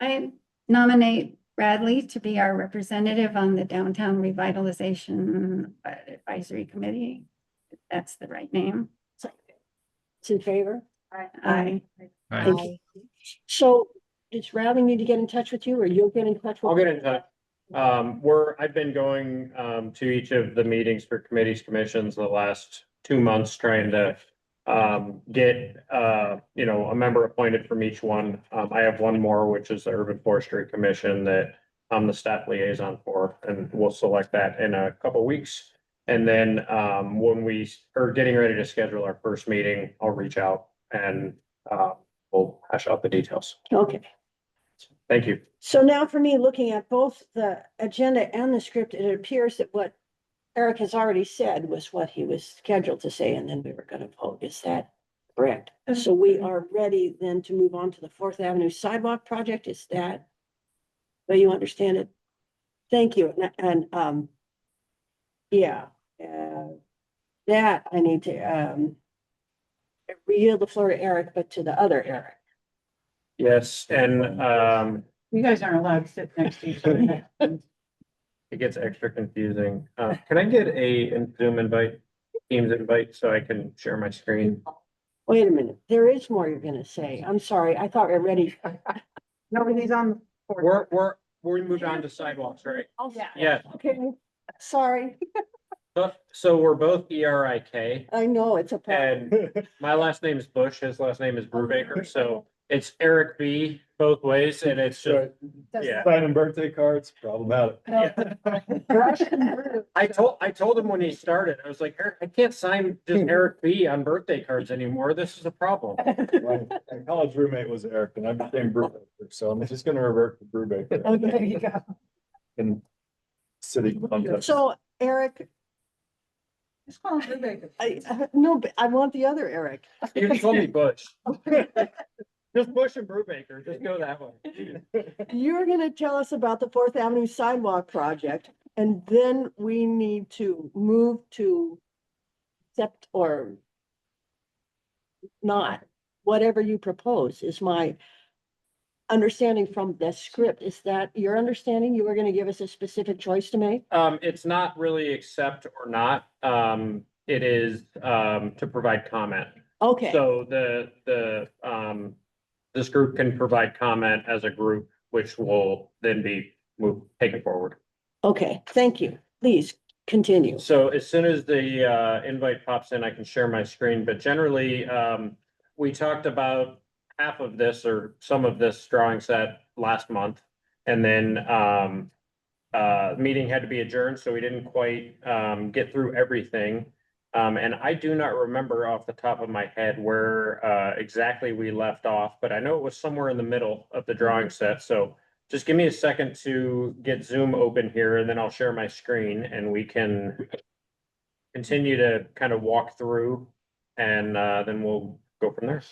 I nominate Bradley to be our representative on the Downtown Revitalization Advisory Committee. If that's the right name. It's in favor? I, Thank you. So does Riley need to get in touch with you or you'll get in touch with? I'll get in touch. I've been going, to each of the meetings for committees, commissions the last 2 months, trying to, get, a member appointed from each one. I have one more, which is the Urban Forestry Commission that I'm the staff liaison for, and we'll select that in a couple weeks. And then, when we are getting ready to schedule our first meeting, I'll reach out and, we'll hash out the details. Okay. Thank you. So now for me, looking at both the agenda and the script, it appears that what Eric has already said was what he was scheduled to say, and then we were gonna vote. Is that correct? So we are ready then to move on to the Fourth Avenue sidewalk project. Is that the way you understand it? Thank you. And, yeah, that I need to, yield the floor to Eric, but to the other Eric. Yes, and, You guys aren't allowed to sit next to each other. it gets extra confusing. Can I get a Zoom invite, Teams invite, so I can share my screen? Wait a minute, there is more you're gonna say. I'm sorry, I thought we were ready. Nobody's on. We moved on to sidewalks, right? Yeah. Yeah, Okay, sorry, so we're both ERIK, I know it's a problem. and my last name is Bush, his last name is Brubaker, so it's Eric B, both ways and it's just, yeah. Signing birthday cards, problematic. I told him when he started, I was like, Eric, I can't sign just Eric B on birthday cards anymore. This is a problem. My college roommate was Eric and I became Brubaker, so I'm just gonna revert to Brubaker Okay, there you go. in city context. So Eric, Just call him Brubaker. no, but I want the other Eric. You can call me Bush. Just Bush and Brubaker, just go that way. You're gonna tell us about the Fourth Avenue sidewalk project, and then we need to move to accept or not, whatever you propose is my understanding from the script. Is that your understanding? You were gonna give us a specific choice to make? It's not really accept or not. It is, to provide comment. Okay, So this group can provide comment as a group, which will then be taken forward. okay, thank you. Please continue. So as soon as the invite pops in, I can share my screen, but generally, we talked about half of this or some of this drawing set last month. And then meeting had to be adjourned, so we didn't quite get through everything. And I do not remember off the top of my head where exactly we left off, but I know it was somewhere in the middle of the drawing set. So just give me a second to get Zoom open here and then I'll share my screen and we can continue to kind of walk through and then we'll go from there.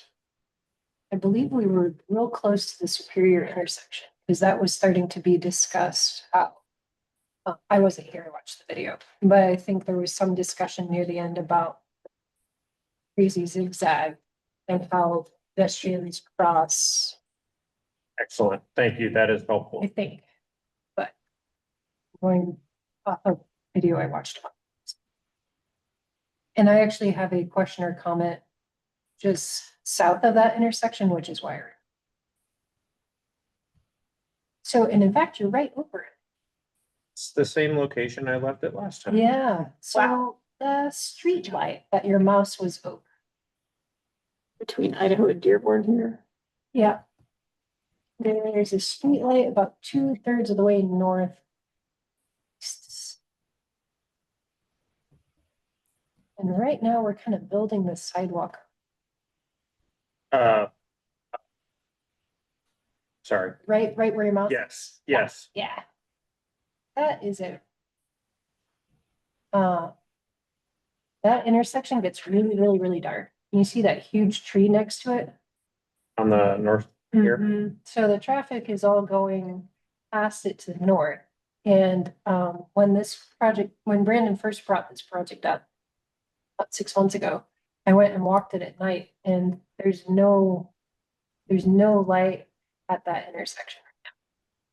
I believe we were real close to the Superior intersection, because that was starting to be discussed. I wasn't here, I watched the video, but I think there was some discussion near the end about crazy zigzag and how pedestrians cross, Excellent. Thank you. That is helpful. I think. But going off of video I watched. And I actually have a question or comment just south of that intersection, which is wired. So, and in fact, you're right over it. It's the same location I left it last time. Yeah, so the street light that your mouse was over. Between Idaho and Dearborn here. Yeah. There's a street light about 2/3 of the way north. And right now we're kind of building the sidewalk. Sorry. Right where your mouse. Yes, yes. Yeah. That is it. That intersection gets really dark. You see that huge tree next to it? On the north here. Mhm. So the traffic is all going past it to the north. And when Brandon first brought this project up about 6 months ago, I went and walked it at night and there's no light at that intersection right now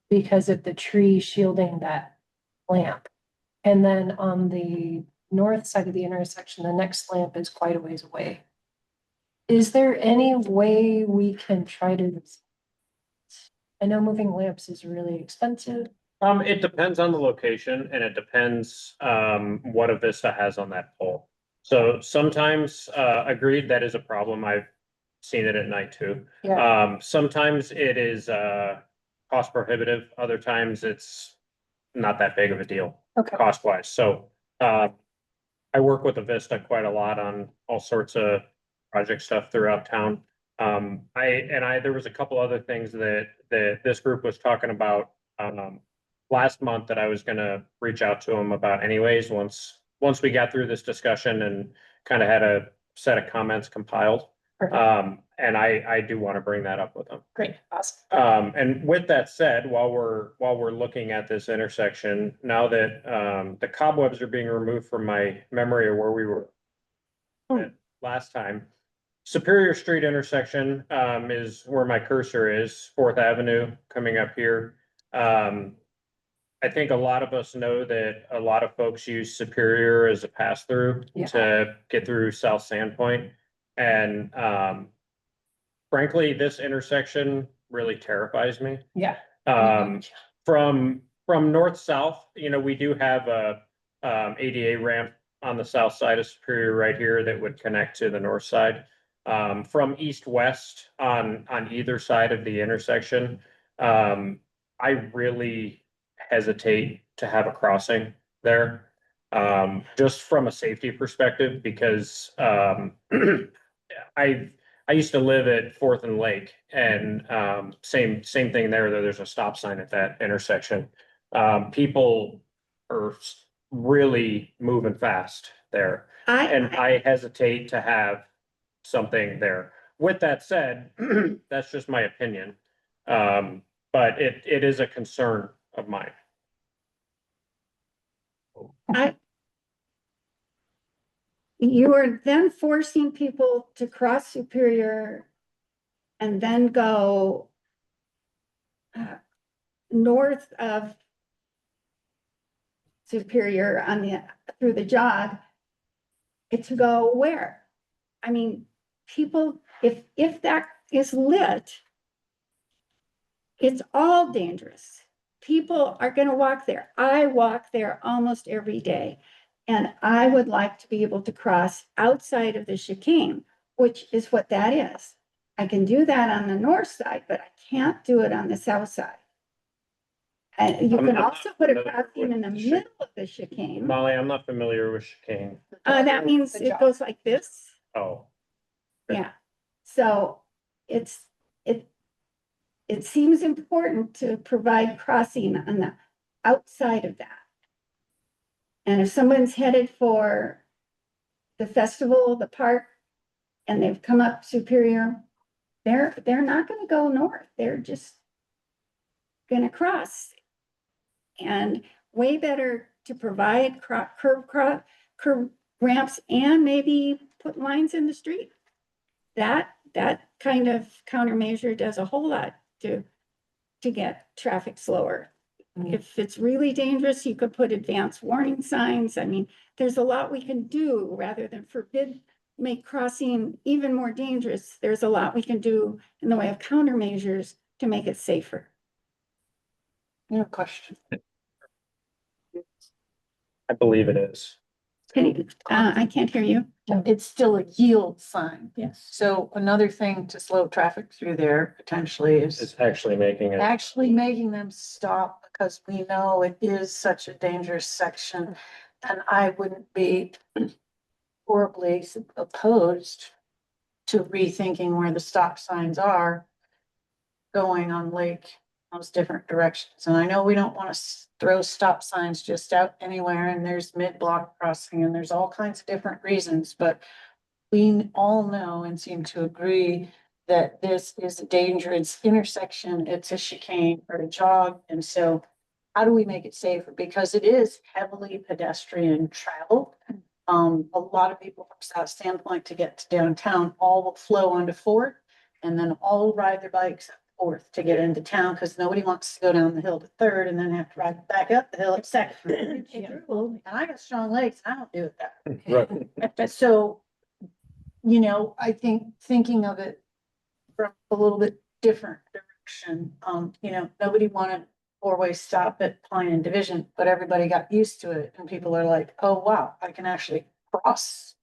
because of the tree shielding that lamp. And then on the north side of the intersection, the next lamp is quite a ways away. Is there any way we can try to? I know moving lamps is really expensive. It depends on the location and it depends what a Vista has on that pole. So sometimes agreed, that is a problem. I've seen it at night too. Yeah. Sometimes it is cost prohibitive, other times it's not that big of a deal Okay. cost wise. So I work with a Vista quite a lot on all sorts of project stuff throughout town. There was a couple other things that this group was talking about last month that I was gonna reach out to them about anyways, once we got through this discussion and kind of had a set of comments compiled. Perfect. And I do want to bring that up with them. Great, awesome. And with that said, while we're looking at this intersection, now that the cobwebs are being removed from my memory of where we were at last time, Superior Street intersection is where my cursor is, 4th Avenue coming up here. I think a lot of us know that a lot of folks use Superior as a pass-through to get through South Sandpoint. And frankly, this intersection really terrifies me. Yeah. From north-south, we do have a ADA ramp on the south side of Superior right here that would connect to the north side. from east-west on either side of the intersection. I really hesitate to have a crossing there. Just from a safety perspective, because, I used to live at Fourth and Lake, and, same thing there, though there's a stop sign at that intersection. People are really moving fast there, and I hesitate to have something there. With that said, that's just my opinion. But it is a concern of mine. You are then forcing people to cross Superior and then go north of Superior on the, through the jog. It's to go where? I mean, people, if that is lit, it's all dangerous. People are gonna walk there. I walk there almost every day. And I would like to be able to cross outside of the chicane, which is what that is. I can do that on the north side, but I can't do it on the south side. And you I'm can not also put a familiar crossing in the with middle of the chicane. Molly, I'm not familiar with chicane. That means it goes like this. Oh, Yeah, so it seems important to provide crossing on the outside of that. And if someone's headed for the festival, the park, and they've come up Superior, they're not gonna go north, they're just gonna cross. And way better to provide curb ramps and maybe put lines in the street. That kind of countermeasure does a whole lot to get traffic slower. If it's really dangerous, you could put advanced warning signs. I mean, there's a lot we can do rather than make crossing even more dangerous. There's a lot we can do in the way of countermeasures to make it safer. No question. I believe it is. I can't hear you. It's still a yield sign. Yes. So another thing to slow traffic through there potentially is It's actually making it. actually making them stop, because we know it is such a dangerous section. And I wouldn't be horribly opposed to rethinking where the stop signs are going on Lake, those different directions. And I know we don't want to throw stop signs just out anywhere, and there's mid-block crossing, and there's all kinds of different reasons, but we all know and seem to agree that this is a dangerous intersection. It's a chicane or a jog. And so how do we make it safer? Because it is heavily pedestrian travel. A lot of people from South Sandpoint to get to downtown all will flow onto Fourth, and then all ride their bikes up Fourth to get into town, because nobody wants to go down the hill to Third and then have to ride back up the hill at Second. And I got strong legs, I don't do it that. Right. So, you know, I think thinking of it from a little bit different direction, you know, nobody wanted four-way stop at Pine and Division, but everybody got used to it, and people are like, oh, wow, I can actually cross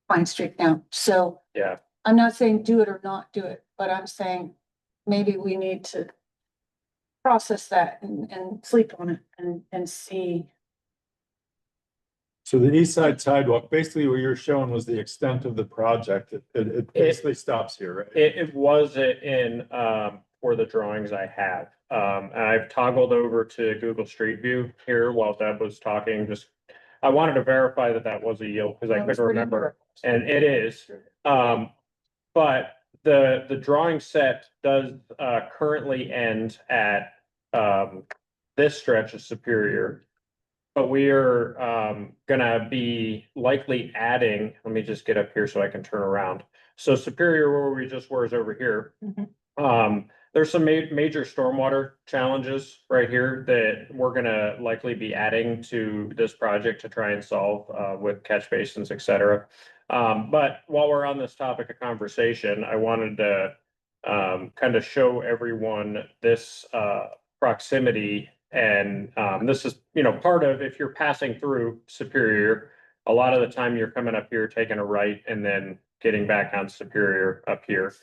Pine Street now. So Yeah. I'm not saying do it or not do it, but I'm saying maybe we need to process that and sleep on it and see. So the east side sidewalk, basically what you're showing was the extent of the project. It basically stops here, right? It was in, for the drawings I have. And I've toggled over to Google Street View here while Deb was talking, I wanted to verify that was a yield, because I couldn't remember, and it is. But the drawing set does, currently end at, this stretch of Superior. But we are, gonna be likely adding, let me just get up here so I can turn around. So Superior, where we just were, is over here. There's some major stormwater challenges right here that we're gonna likely be adding to this project to try and solve, with catch basins, et cetera. But while we're on this topic of conversation, I wanted to, kind of show everyone this, proximity. And, this is, you know, part of, if you're passing through Superior, a lot of the time you're coming up here, taking a right, and then getting back on Superior up here,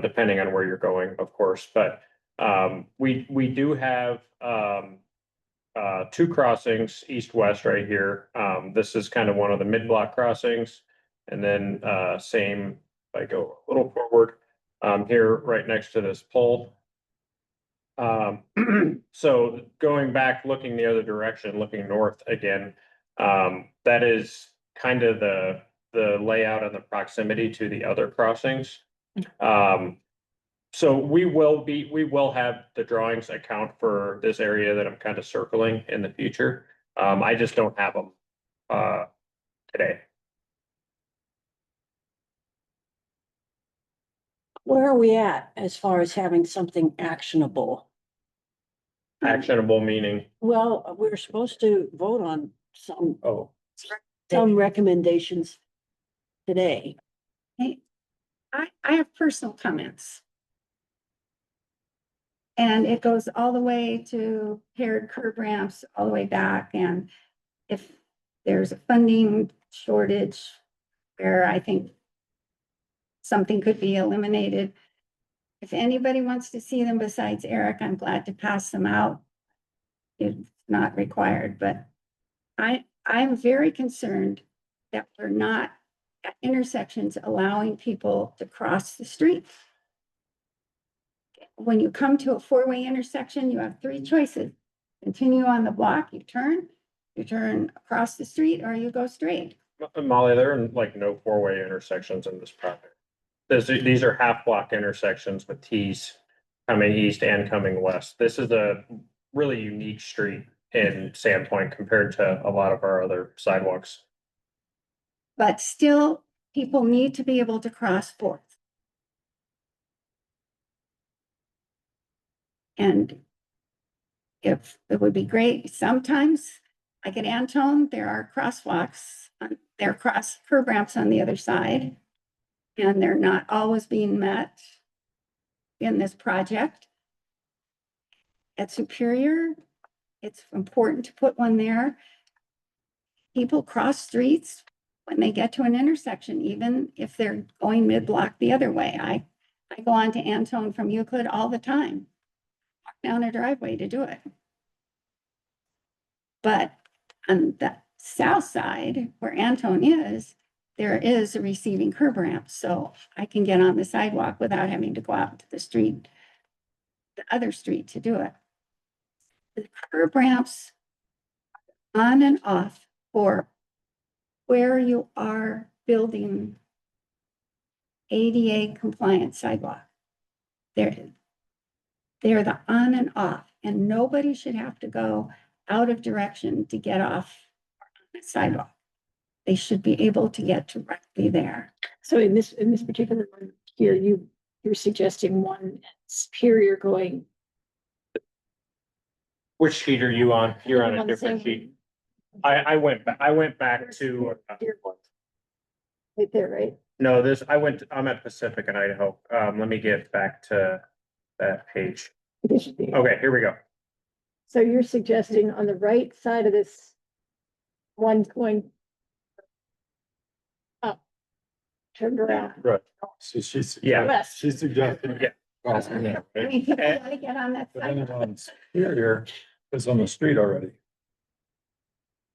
depending on where you're going, of course, but we do have two crossings east-west right here. This is kind of one of the mid-block crossings. And then same, if I go a little forward, here right next to this pole. So going back, looking the other direction, looking north again, that is kind of the layout and the proximity to the other crossings. So we will have the drawings account for this area that I'm kind of circling in the future. I just don't have them today. Where are we at as far as having something actionable? Actionable meaning, Well, we're supposed to vote on some recommendations today. Hey, I have personal comments. And it goes all the way to paired curb ramps, all the way back, and if there's a funding shortage where I think something could be eliminated. If anybody wants to see them besides Eric, I'm glad to pass them out. It's not required, but I'm very concerned that we're not at intersections allowing people to cross the street. When you come to a four-way intersection, you have three choices. Continue on the block, you turn across the street, or you go straight. Molly, there are like no four-way intersections in this project. These are half-block intersections with T's coming east and coming west. This is a really unique street in Sandpoint compared to a lot of our other sidewalks. But still, people need to be able to cross both. And if it would be great, sometimes, like at Antone, there are crosswalks, there are cross curb ramps on the other side. And they're not always being met in this project. At Superior, it's important to put one there. People cross streets when they get to an intersection, even if they're going mid-block the other way. I go on to Antone from Euclid all the time, walk down a driveway to do it. But on the south side, where Antone is, there is a receiving curb ramp, so I can get on the sidewalk without having to go out to the street, the other street to do it. The curb ramps on and off for where you are building ADA compliant sidewalk. They're the on and off, and nobody should have to go out of direction to get off on the sidewalk. They should be able to get directly there. So in this particular one here, you're suggesting one Superior going. Which sheet are you on? You're on I'm a on the different same sheet. I went back to, Right there, right? no, I'm at Pacific in Idaho. Let me get back to that page. This should be. Okay, here we go. So you're suggesting on the right side of this one going up, turned around. Right. So she's. Yeah. West. She's suggesting. Yeah. Crossing there, I right? mean, people gotta get on that But then sidewalk. on Superior, it's on the street already.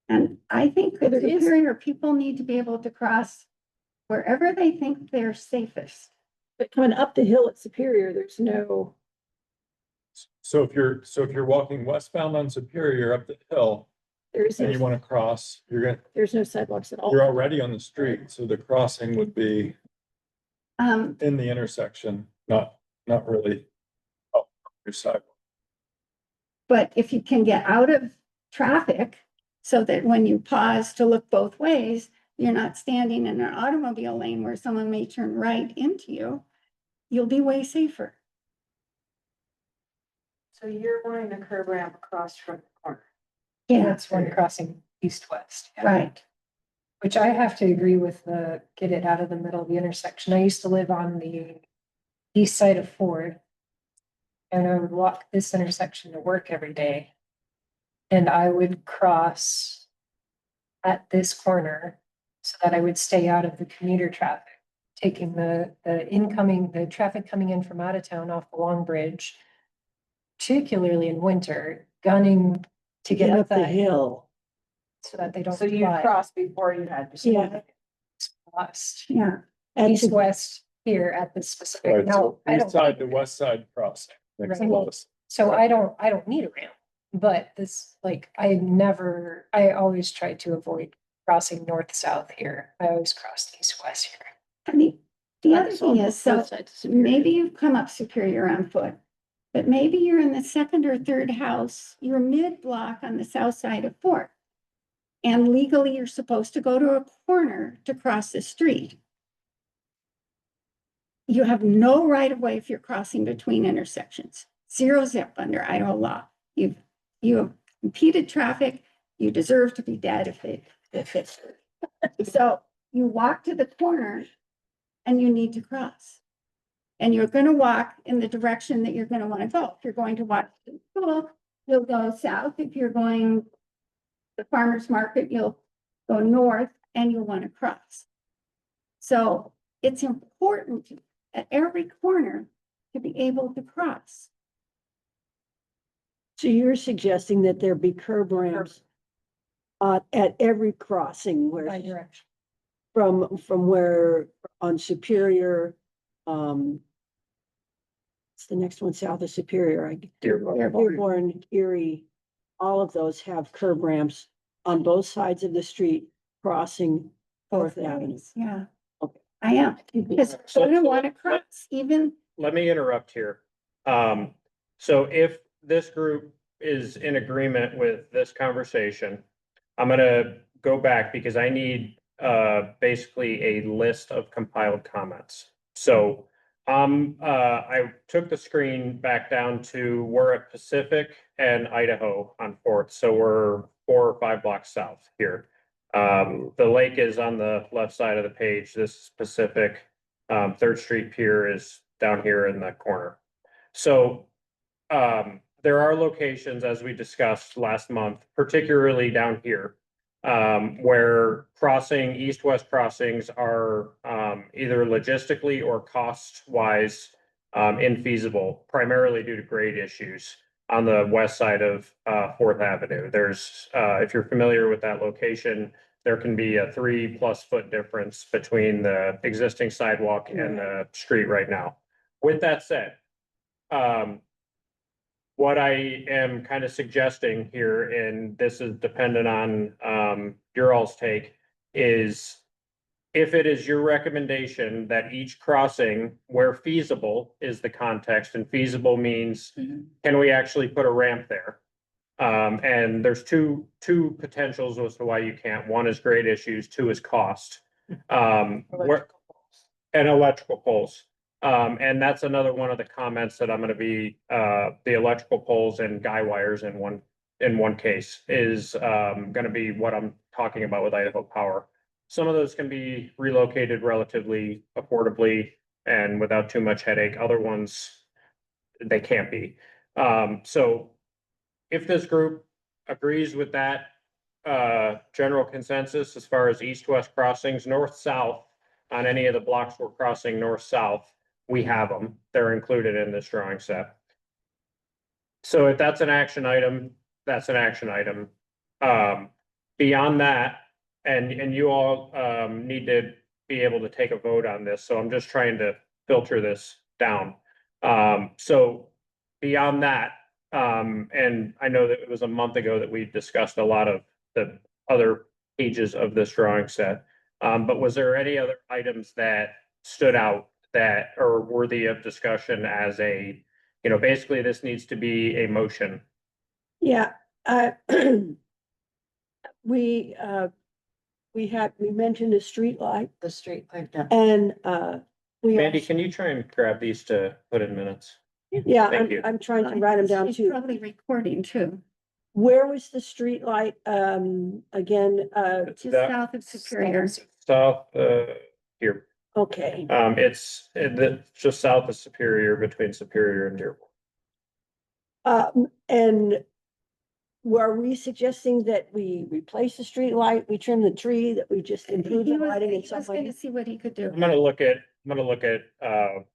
And I think But that there is- Superior people need to be able to cross wherever they think they're safest. But coming up the hill at Superior, there's no, So if you're walking westbound on Superior up the hill there's and you want to cross, there's no sidewalks at all. you're already on the street, so the crossing would be in the intersection, not really. Oh, your sidewalk. But if you can get out of traffic so that when you pause to look both ways, you're not standing in an automobile lane where someone may turn right into you, you'll be way safer. So you're wanting a curb ramp across from the corner. Yeah, That's one crossing east-west. Yeah. right. Which I have to agree with get it out of the middle of the intersection. I used to live on the east side of Ford. And I would walk this intersection to work every day. And I would cross at this corner so that I would stay out of the commuter traffic, taking the incoming, the traffic coming in from out of town off the Long Bridge, particularly in winter, gunning to get up the that hill. so that they don't So you fly crossed before you had to. Yeah. lost. Yeah, That's East, a- west here at the specific, Right, no, so I east don't. side to west side crossing. Makes the Right. most. So I don't need a ramp, but this, like, I always try to avoid crossing north-south here. I always cross east-west here. I mean, the other It's thing on is, so both sides of Superior. maybe you've come up Superior on foot. But maybe you're in the second or third house, you're mid-block on the south side of Fourth. And legally, you're supposed to go to a corner to cross the street. You have no right of way if you're crossing between intersections. 0 zip under Idaho law. You have impeded traffic. You deserve to be dead if it's. So you walk to the corner and you need to cross. And you're gonna walk in the direction that you're gonna wanna go. If you're going to walk to the school, you'll go south. If you're going to the farmer's market, you'll go north and you'll wanna cross. So it's important at every corner to be able to cross. So you're suggesting that there be curb ramps at every crossing By where, direction. from where on Superior, it's the next one south of Superior, Dearborn, Erie, all of those have curb ramps on both sides of the street crossing Fourth Avenue. ways, yeah. Okay. I am, because So- I don't so wanna let- cross even, Let me interrupt here. So if this group is in agreement with this conversation, I'm gonna go back because I need basically a list of compiled comments. So I took the screen back down to, we're at Pacific and Idaho on Fourth, so we're 4 or 5 blocks south here. The lake is on the left side of the page. This is Pacific. Third Street Pier is down here in the corner. So there are locations, as we discussed last month, particularly down here, where crossing, east-west crossings are either logistically or cost-wise infeasible, primarily due to grade issues on the west side of Fourth Avenue. There's, if you're familiar with that location, there can be a 3+ foot difference between the existing sidewalk and the street right now. With that said, what I am kind of suggesting here, and this is dependent on your all's take, is if it is your recommendation that each crossing, where feasible is the context, and feasible means, can we actually put a ramp there? And there's two potentials as to why you can't. One is grade issues, 2 is cost. And electrical poles. And that's another one of the comments that I'm gonna be, the electrical poles and guy wires in one case is gonna be what I'm talking about with Idaho Power. Some of those can be relocated relatively affordably and without too much headache. Other ones, they can't be. So if this group agrees with that general consensus as far as east-west crossings, north-south, on any of the blocks we're crossing north-south, we have them. They're included in this drawing set. So if that's an action item, that's an action item. Beyond that, and you all need to be able to take a vote on this, so I'm just trying to filter this down. So beyond that, and I know that it was a month ago that we discussed a lot of the other pages of this drawing set. But was there any other items that stood out that are worthy of discussion as a, basically this needs to be a motion? Yeah, we mentioned a street light The street like that. and, we. Mandy, can you try and grab these to put in minutes? Yeah, Thank you. I'm trying to write them down She's too. probably recording too, Where was the street light, again, It's just that south of Superior. south, here. okay. It's just south of Superior, between Superior and Dearborn. And were we suggesting that we replace the street light, we trim the tree, that we just improve He the was lighting in he some was gonna way? see what he could do. I'm gonna look at gonna look at,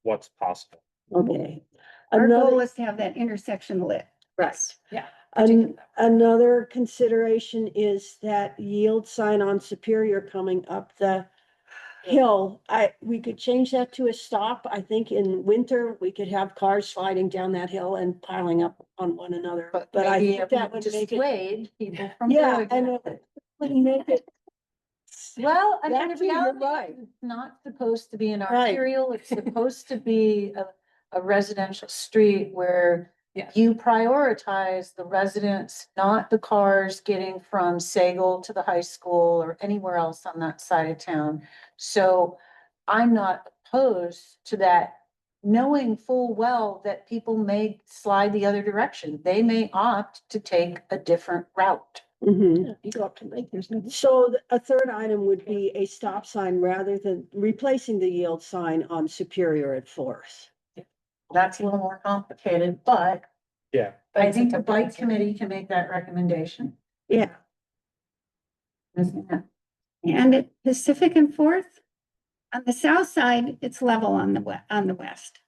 what's possible. Okay. Our goal Another, is to have that intersection lit. right. Yeah. Another consideration is that yield sign on Superior coming up the hill. We could change that to a stop. I think in winter, we could have cars sliding down that hill and piling up on one another. But I maybe think that would make it, dissuade people from yeah, doing and it. it would make it. Well, I mean, the That too, you're reality right. is it's not supposed to be an Right. arterial, it's supposed to be a residential street where Yeah. you prioritize the residents, not the cars getting from Sagal to the high school or anywhere else on that side of town. So I'm not opposed to that, knowing full well that people may slide the other direction. They may opt to take a different route. Mhm. You go up to Lake, there's no. So a third item would be a stop sign rather than replacing the yield sign on Superior at Fourth. That's a little more complicated, but Yeah. I think the bike committee can make that recommendation. Yeah. And at Pacific and Fourth, on the south side, it's level on the west.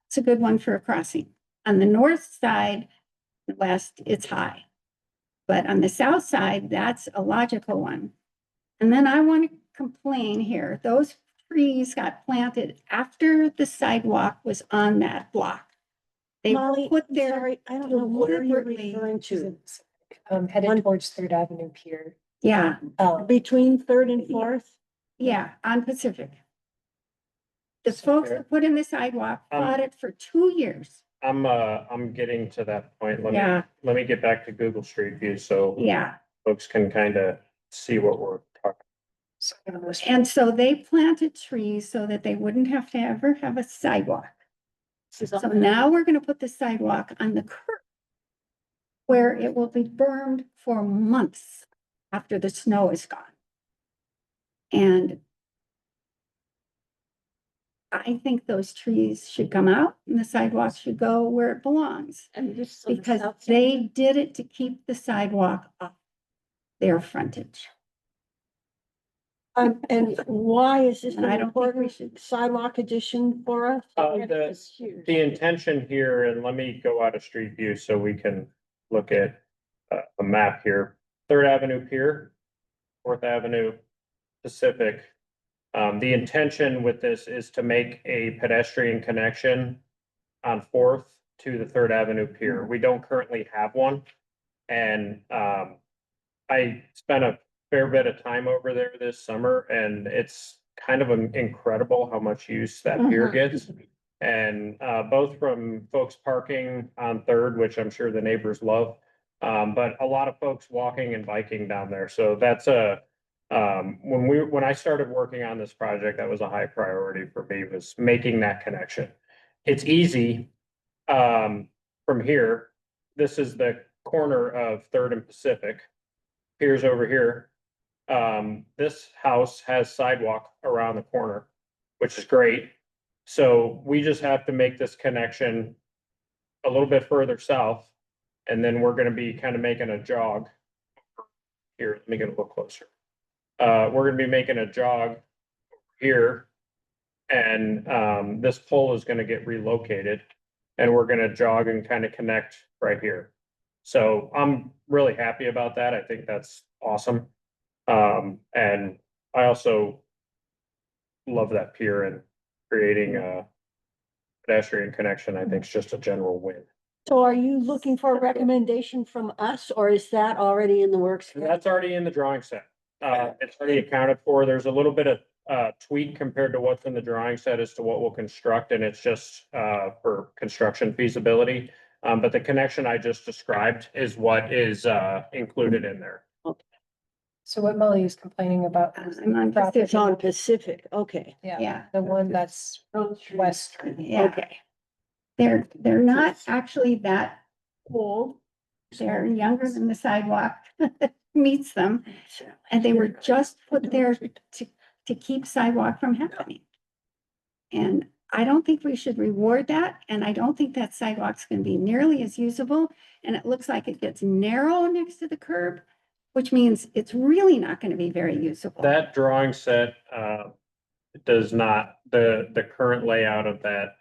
It's a good one for a crossing. On the north side, the west, it's high. But on the south side, that's a logical one. And then I want to complain here, those trees got planted after the sidewalk was on that block. They Molly, put I'm their, sorry, I don't know where you're deliberately- referring to. Headed towards Third Avenue Pier. yeah, Between Third and Fourth? yeah, on Pacific. The folks that put in the sidewalk fought it for 2 years. I'm getting to that point. Yeah. Let me get back to Google Street View so Yeah, folks can kind of see what we're talking. and so they planted trees so that they wouldn't have to ever have a sidewalk. So now we're gonna put the sidewalk on the curb, where it will be burned for months after the snow is gone. And I think those trees should come out and the sidewalk should go where it belongs. And just Because they did it to keep the sidewalk off their frontage. And why is this And an I don't think we important should. sidewalk addition for us? The intention here, and let me go out of Street View so we can look at a map here. Third Avenue Pier, Fourth Avenue, Pacific. The intention with this is to make a pedestrian connection on Fourth to the Third Avenue Pier. We don't currently have one. And I spent a fair bit of time over there this summer and it's kind of incredible how much use that pier gets. And both from folks parking on Third, which I'm sure the neighbors love, but a lot of folks walking and biking down there. So that's when I started working on this project, that was a high priority for me, was making that connection. It's easy from here. This is the corner of Third and Pacific. Here's over here. This house has sidewalk around the corner, which is great. So we just have to make this connection a little bit further south. And then we're gonna be kind of making a jog. Here, let me get a little closer. We're gonna be making a jog here. And this pole is gonna get relocated. And we're gonna jog and kind of connect right here. So I'm really happy about that. I think that's awesome. And I also love that pier and creating a pedestrian connection, I think is just a general win. So are you looking for a recommendation from us or is that already in the works? That's already in the drawing set. It's already accounted for. There's a little bit of tweak compared to what's in the drawing set as to what we'll construct, and it's just for construction feasibility. But the connection I just described is what is included in there. So what Molly is complaining about is I'm on property- It's on Pacific, okay, Yeah, the one that's west. yeah. okay. They're not actually that old. They're younger than the sidewalk that meets them. And they were just put there to keep sidewalk from happening. And I don't think we should reward that. And I don't think that sidewalk's gonna be nearly as usable. And it looks like it gets narrow next to the curb, which means it's really not gonna be very usable. That drawing set does not, the current layout of that,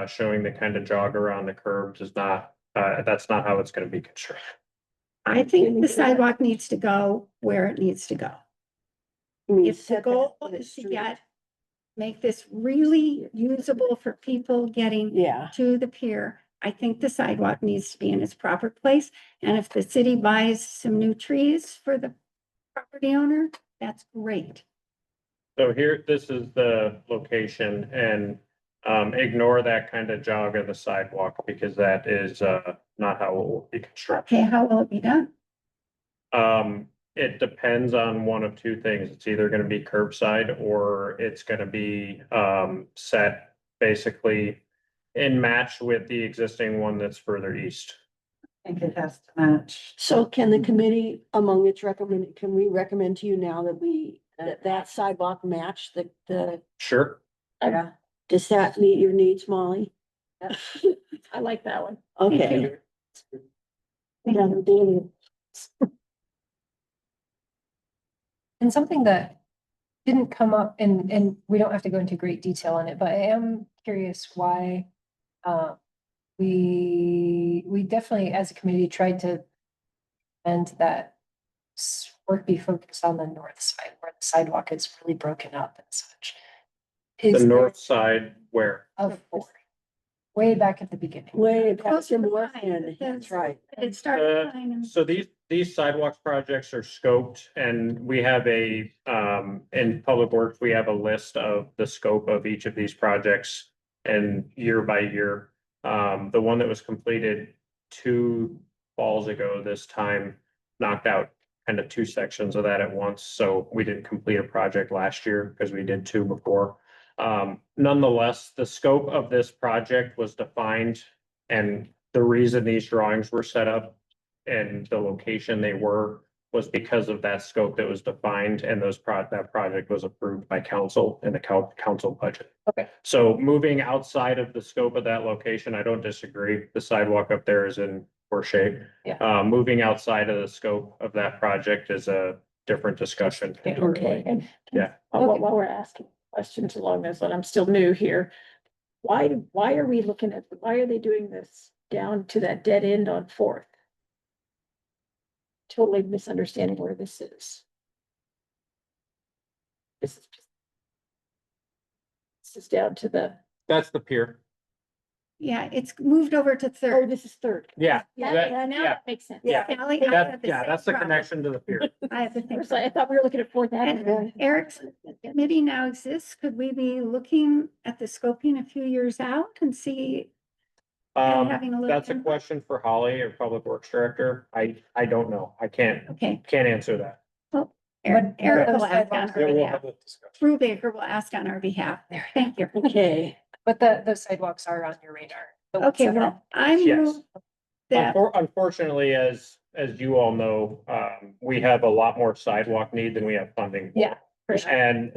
showing the kind of jog around the curb does not, that's not how it's gonna be constructed. I think the sidewalk needs to go where it needs to go. I mean, If the setback goal from the is to street. get, make this really usable for people getting Yeah, to the pier, I think the sidewalk needs to be in its proper place. And if the city buys some new trees for the property owner, that's great. So here, this is the location and, ignore that kind of jog of the sidewalk because that is, not how it will be constructed. Okay, how will it be done? It depends on one of two things. It's either gonna be curbside or it's gonna be, set basically in match with the existing one that's further east. I think it has to match. so can the committee, among its recommend, can we recommend to you now that that sidewalk match the, Sure. Yeah. does that meet your needs, Molly? I like that one. Okay. Yeah, David. And something that didn't come up, and we don't have to go into great detail on it, but I am curious why we definitely, as a committee, tried to and that work be focused on the north side where the sidewalk is really broken up and such. The Is there north side where? of four, way back at the beginning. Way Close past to the the north line, end, that's right. It started fine and So these sidewalks projects are scoped and we have a, in Public Works, we have a list of the scope of each of these projects. And year by year, the one that was completed 2 falls ago this time knocked out kind of 2 sections of that at once. So we didn't complete a project last year because we did 2 before. Nonetheless, the scope of this project was defined and the reason these drawings were set up and the location they were was because of that scope that was defined and that project was approved by council in the council budget. Okay. So moving outside of the scope of that location, I don't disagree. The sidewalk up there is in poor shape. Yeah. Moving outside of the scope of that project is a different discussion. Okay. And Yeah. while we're asking questions along this, and I'm still new here. Why are we looking at, why are they doing this down to that dead end on Fourth? Totally misunderstanding where this is. This is down to the, That's the pier. yeah, it's moved over to Oh, third. this is third. Yeah. yeah, that- now yeah. that makes sense. Yeah. Ally, I had Yeah, same that's the problem. connection to the pier. I have the same I thought we were looking at Fourth Avenue. And Eric's committee now exists. Could we be looking at the scoping a few years out and see? and having a little That's a input? question for Holly, our Public Works Director. I don't know. I can't Okay, answer that. Eric But will the ask on sidewalks our Yeah, we'll behalf. have that discussion. Drew Baker will ask on our behalf. Thank you. Okay, But the sidewalks are on your radar. the ones Okay, that well, I Yes. move that, Unfortunately, as you all know, we have a lot more sidewalk need than we have funding. for. Yeah, for sure. And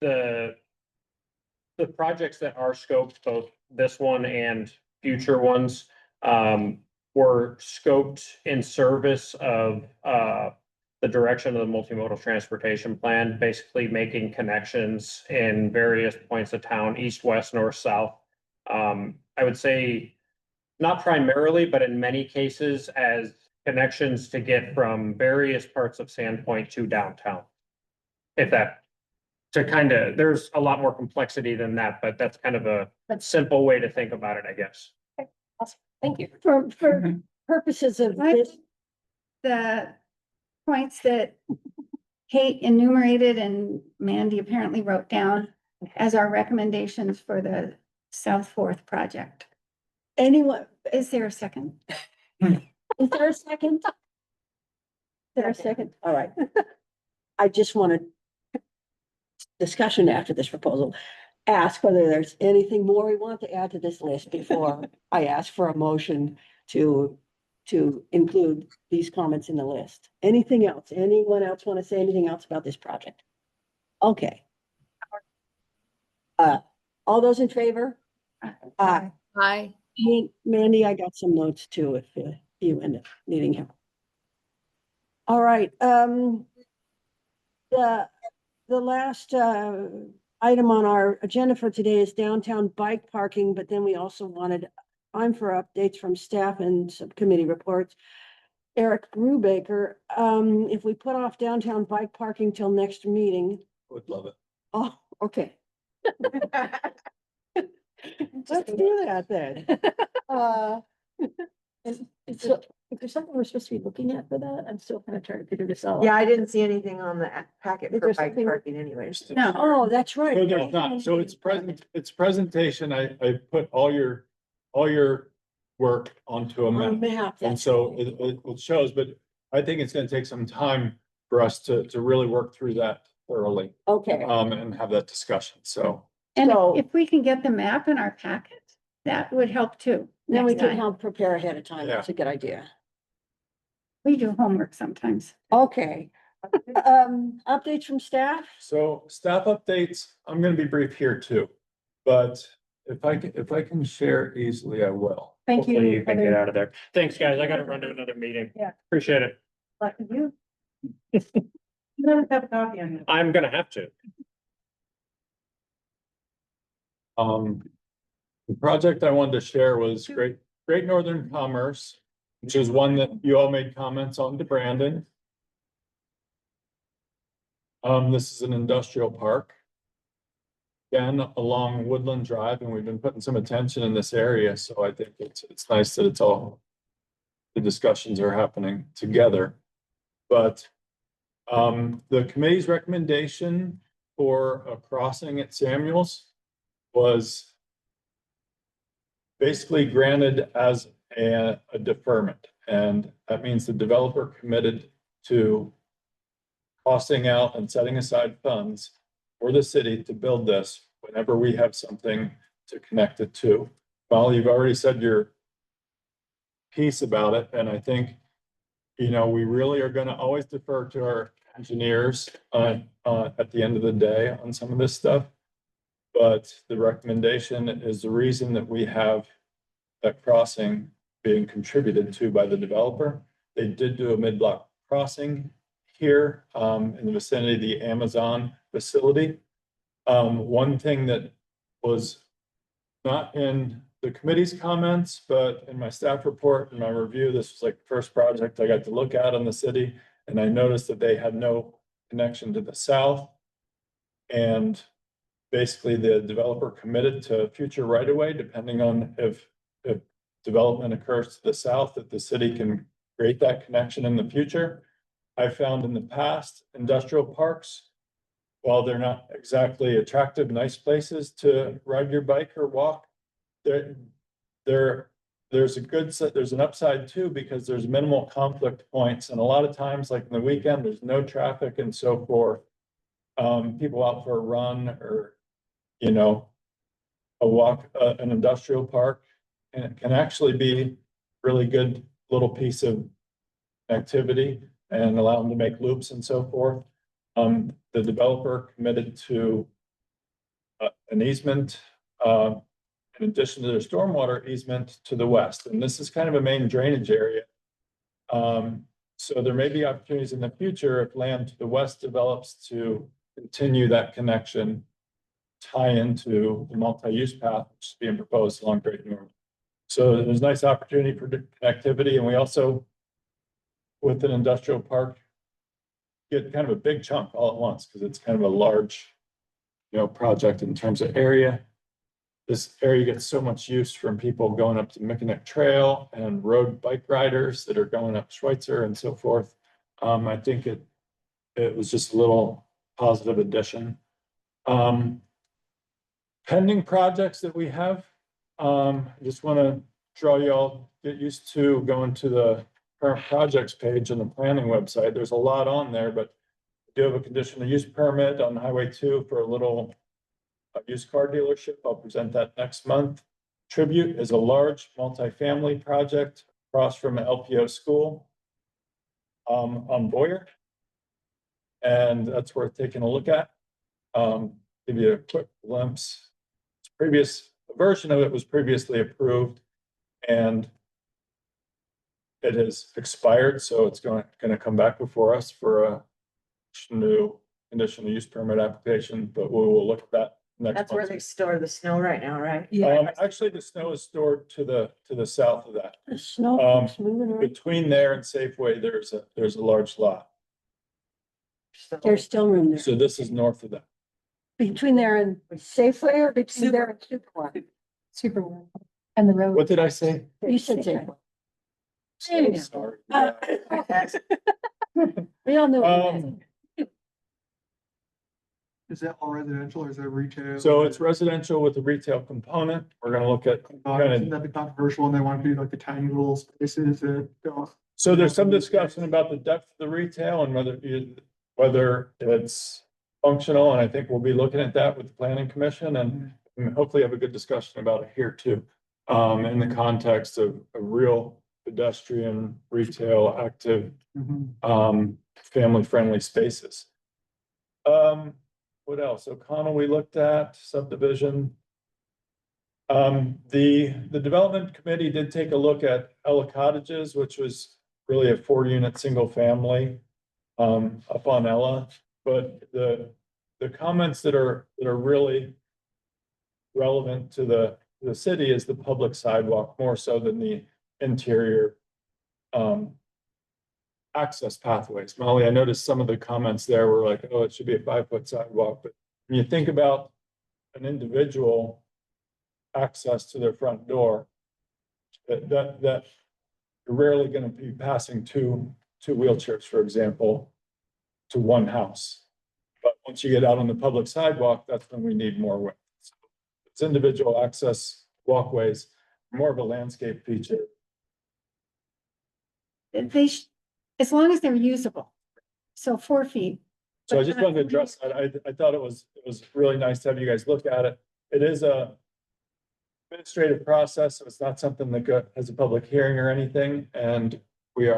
the projects that are scoped, both this one and future ones, were scoped in service of, the direction of the multimodal transportation plan, basically making connections in various points of town, east, west, north, south. I would say not primarily, but in many cases as connections to get from various parts of Sandpoint to downtown. If that, to kind of, there's a lot more complexity than that, but that's kind of a simple way to think about it, I guess. Thank you. for purposes of I this, think the points that Kate enumerated and Mandy apparently wrote down as our recommendations for the South Fourth project. anyone, Is there a second? is there a second? Is there a second? All right. I just wanted discussion after this proposal. Ask whether there's anything more we want to add to this list before I ask for a motion to include these comments in the list. Anything else? Anyone else want to say anything else about this project? Okay. All those in favor? Aye. Hi. Mandy, I got some notes too, if you end up needing help. All right, the the last item on our agenda for today is downtown bike parking, but then we also wanted time for updates from staff and subcommittee reports. Eric Brubaker, if we put off downtown bike parking till next meeting. Would love it. Oh, okay. Let's do that then. Is there something we're supposed to be looking at for that? I'm still kind of trying to figure this out. Yeah, I didn't see anything on the packet Is for there bike something- parking anyways. No. Oh, that's right. So there's not, so it's presentation, I put all your work onto a On a map. map. And that's so right. it shows, but I think it's gonna take some time for us to really work through that thoroughly, Okay, and have that discussion, so. And So- if we can get the map in our packet, that would help too. then we next can time. help prepare ahead of time. Yeah. That's a good idea. We do homework sometimes. Okay. Updates from staff? So staff updates, I'm gonna be brief here too, but if I can share easily, I will. Thank you. Hopefully you can get Heather. out of there. Thanks, guys. I gotta run to another meeting. Yeah. Appreciate it. Lucky you. Let us have a copy on it. I'm gonna have to. The project I wanted to share was Great Northern Commerce, which is one that you all made comments on to Brandon. This is an industrial park. Again, along Woodland Drive, and we've been putting some attention in this area, so I think it's nice that it's all, the discussions are happening together. But the committee's recommendation for a crossing at Samuels was basically granted as a deferment, and that means the developer committed to costing out and setting aside funds for the city to build this whenever we have something to connect it to. Molly, you've already said your piece about it, and I think, you know, we really are gonna always defer to our engineers at the end of the day on some of this stuff. But the recommendation is the reason that we have that crossing being contributed to by the developer. They did do a mid-block crossing here in the vicinity of the Amazon facility. One thing that was not in the committee's comments, but in my staff report and my review, this was like the first project I got to look at in the city. And I noticed that they had no connection to the south. And basically the developer committed to future right-of-way, depending on if development occurs to the south, that the city can create that connection in the future. I found in the past, industrial parks, while they're not exactly attractive, nice places to ride your bike or walk, there's an upside too, because there's minimal conflict points, and a lot of times, like in the weekend, there's no traffic and so forth. People out for a run or, you know, a walk, an industrial park, and it can actually be really good little piece of activity and allow them to make loops and so forth. The developer committed to an easement, in addition to their stormwater easement to the west, and this is kind of a main drainage area. So there may be opportunities in the future if land to the west develops to continue that connection, tie into the multi-use path which is being proposed along Great North. So there's nice opportunity for connectivity, and we also, with an industrial park, get kind of a big chunk all at once, because it's kind of a large, you know, project in terms of area. This area gets so much use from people going up to Mickinick Trail and road bike riders that are going up Schweitzer and so forth. I think it was just a little positive addition. Pending projects that we have, I just want to draw y'all, get used to going to the current projects page on the planning website. There's a lot on there, but we do have a conditional use permit on Highway 2 for a little used car dealership. I'll present that next month. Tribute is a large multifamily project across from an LPO school on Boyer. And that's worth taking a look at. Give you a quick glimpse. Previous version of it was previously approved and it has expired, so it's going to come back before us for a new conditional use permit application, but we will look at that next That's where month. they store the snow right now, right? Actually, the snow is stored to the south of that. The snow Um, keeps moving around. Between there and Safeway, there's a large lot. There's still room there. So this is north of that. Between there and Safeway or between there and Supermarket? Supermarket and the road. What did I say? You said Safeway. Sorry. We all know. what you Um, meant. Is that all residential or is that retail? So it's residential with a retail component. We're gonna look at Isn't that be controversial and they want to do like the tiny little spaces that don't. So there's some discussion about the depth of the retail and whether it's functional, and I think we'll be looking at that with the planning commission and hopefully have a good discussion about it here too. In the context of a real pedestrian, retail, active, family-friendly spaces. What else? O'Connell, we looked at subdivision. The development committee did take a look at Ella Cottages, which was really a 4-unit, single family up on Ella. But the comments that are really relevant to the city is the public sidewalk more so than the interior access pathways. Molly, I noticed some of the comments there were like, oh, it should be a 5-foot sidewalk, but when you think about an individual access to their front door, that you're rarely going to be passing two wheelchairs, for example, to one house. But once you get out on the public sidewalk, that's when we need more width. So it's individual access walkways, more of a landscape feature. As long as they're usable. So 4 feet. So I just wanted to address that. I thought it was really nice to have you guys look at it. It is a administrative process, so it's not something that has a public hearing or anything, and we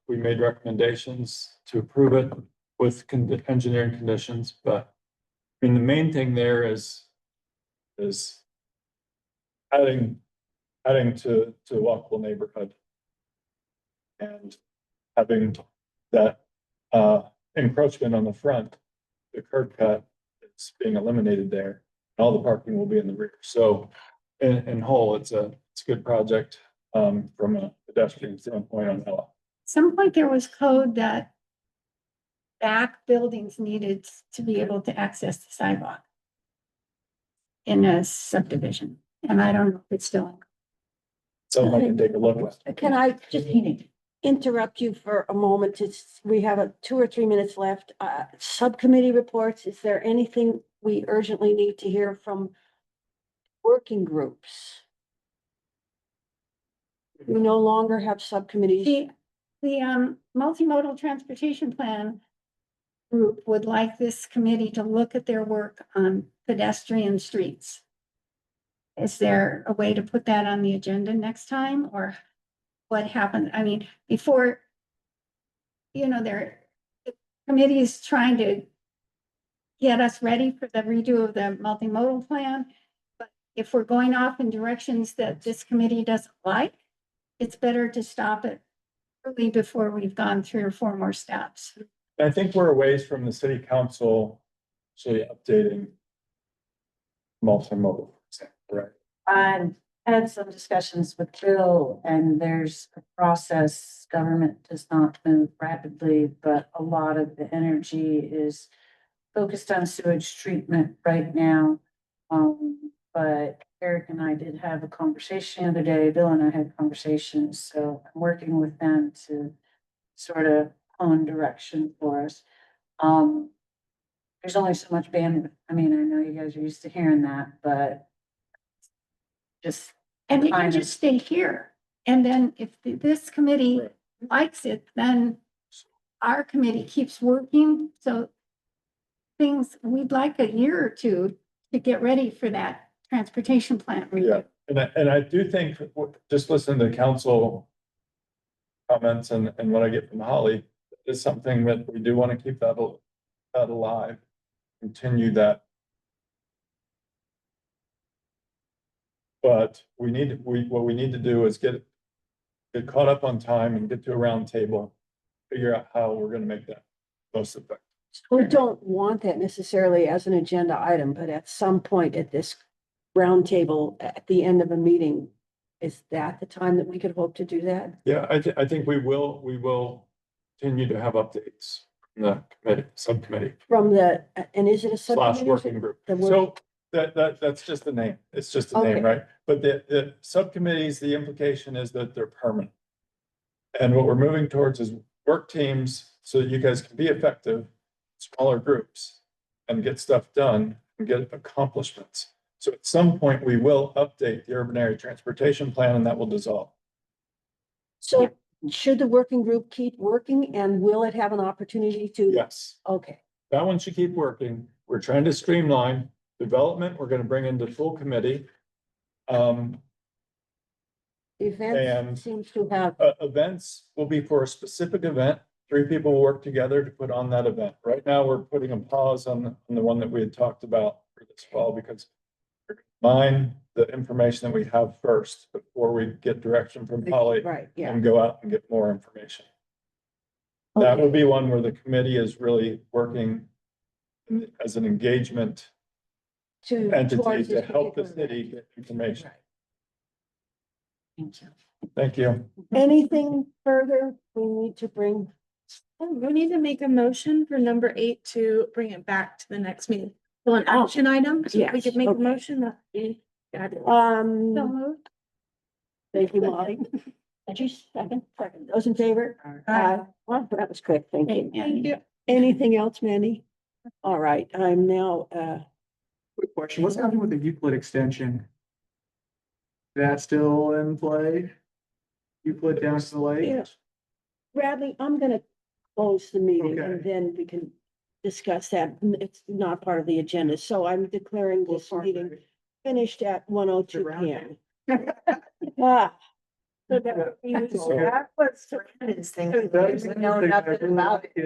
made recommendations to approve it with engineering conditions, but I mean, the main thing there is adding to a walkable neighborhood and having that encroachment on the front, the curb cut is being eliminated there. All the parking will be in the rear. So in whole, it's a good project from a pedestrian standpoint on Ella. At some point there was code that back buildings needed to be able to access the sidewalk in a subdivision. And I don't know if it's still. So I can take a look at. Can I just interrupt you for a moment? We have 2 or 3 minutes left. Subcommittee reports, is there anything we urgently need to hear from working groups? We no longer have subcommittees. The multimodal transportation plan group would like this committee to look at their work on pedestrian streets. Is there a way to put that on the agenda next time, or what happened? I mean, before, the committee is trying to get us ready for the redo of the multimodal plan. But if we're going off in directions that this committee doesn't like, it's better to stop it early before we've gone 3 or 4 more steps. I think we're a ways from the city council actually updating multimodal, for example, right? I had some discussions with Bill, and there's a process. Government does not move rapidly, but a lot of the energy is focused on sewage treatment right now. But Eric and I did have a conversation the other day. Bill and I had conversations, so I'm working with them to sort of hone direction for us. There's only so much bandwidth. I mean, I know you guys are used to hearing that, but just. And it can kind of- just stay here. And then if this committee Right. likes it, then our committee keeps working. So we'd like a year or 2 to get ready for that transportation plan Yeah, review. and I do think, just listening to council comments and what I get from Holly, is something that we do want to keep that alive, continue that. But what we need to do is get caught up on time and get to a round table, figure out how we're gonna make that most effective. We don't want that necessarily as an agenda item, but at some point at this roundtable, at the end of a meeting, is that the time that we could hope to do that? Yeah, I think we will continue to have updates from the subcommittee From the, and is it a slash subcommittee? working group. The work- So that's just the name. It's just a Okay. name, right? But the subcommittees, the implication is that they're permanent. And what we're moving towards is work teams so that you guys can be effective, smaller groups, and get stuff done and get accomplishments. So at some point, we will update the urban area transportation plan and that will dissolve. So should the working group keep working and will it have an opportunity to? Yes, Okay, that one should keep working. We're trying to streamline development. We're gonna bring into full committee. event And- seems to have, Events will be for a specific event. 3 people will work together to put on that event. Right now, we're putting a pause on the one that we had talked about for this fall because mine, the information that we have first before we get direction from Polly right, yeah. and go out and get more information. That Okay. would be one where the committee is really working as an engagement entity towards to this help the particular city event. get information. Right. Thank you. Thank you. Anything further we need to bring? We need to make a motion for number 8 to bring it back to the next meeting. So an Oh, action item, so if we yes, could make a okay. motion that we got it. So moved. Thank you, Molly. Did you second? Second. Those in favor? Well, that was quick. Thank you. Thank you. Anything else, Mandy? All right, I'm now, Quick question, what's happening with the Euclid extension? That's still in play? Euclid down to the lake? yeah. Bradley, I'm gonna close the meeting and Okay. then we can discuss that. It's not part of the agenda, so I'm declaring this meeting finished at 1:02 PM. Ah. So that- That was Brandon's thing. He didn't know nothing about it.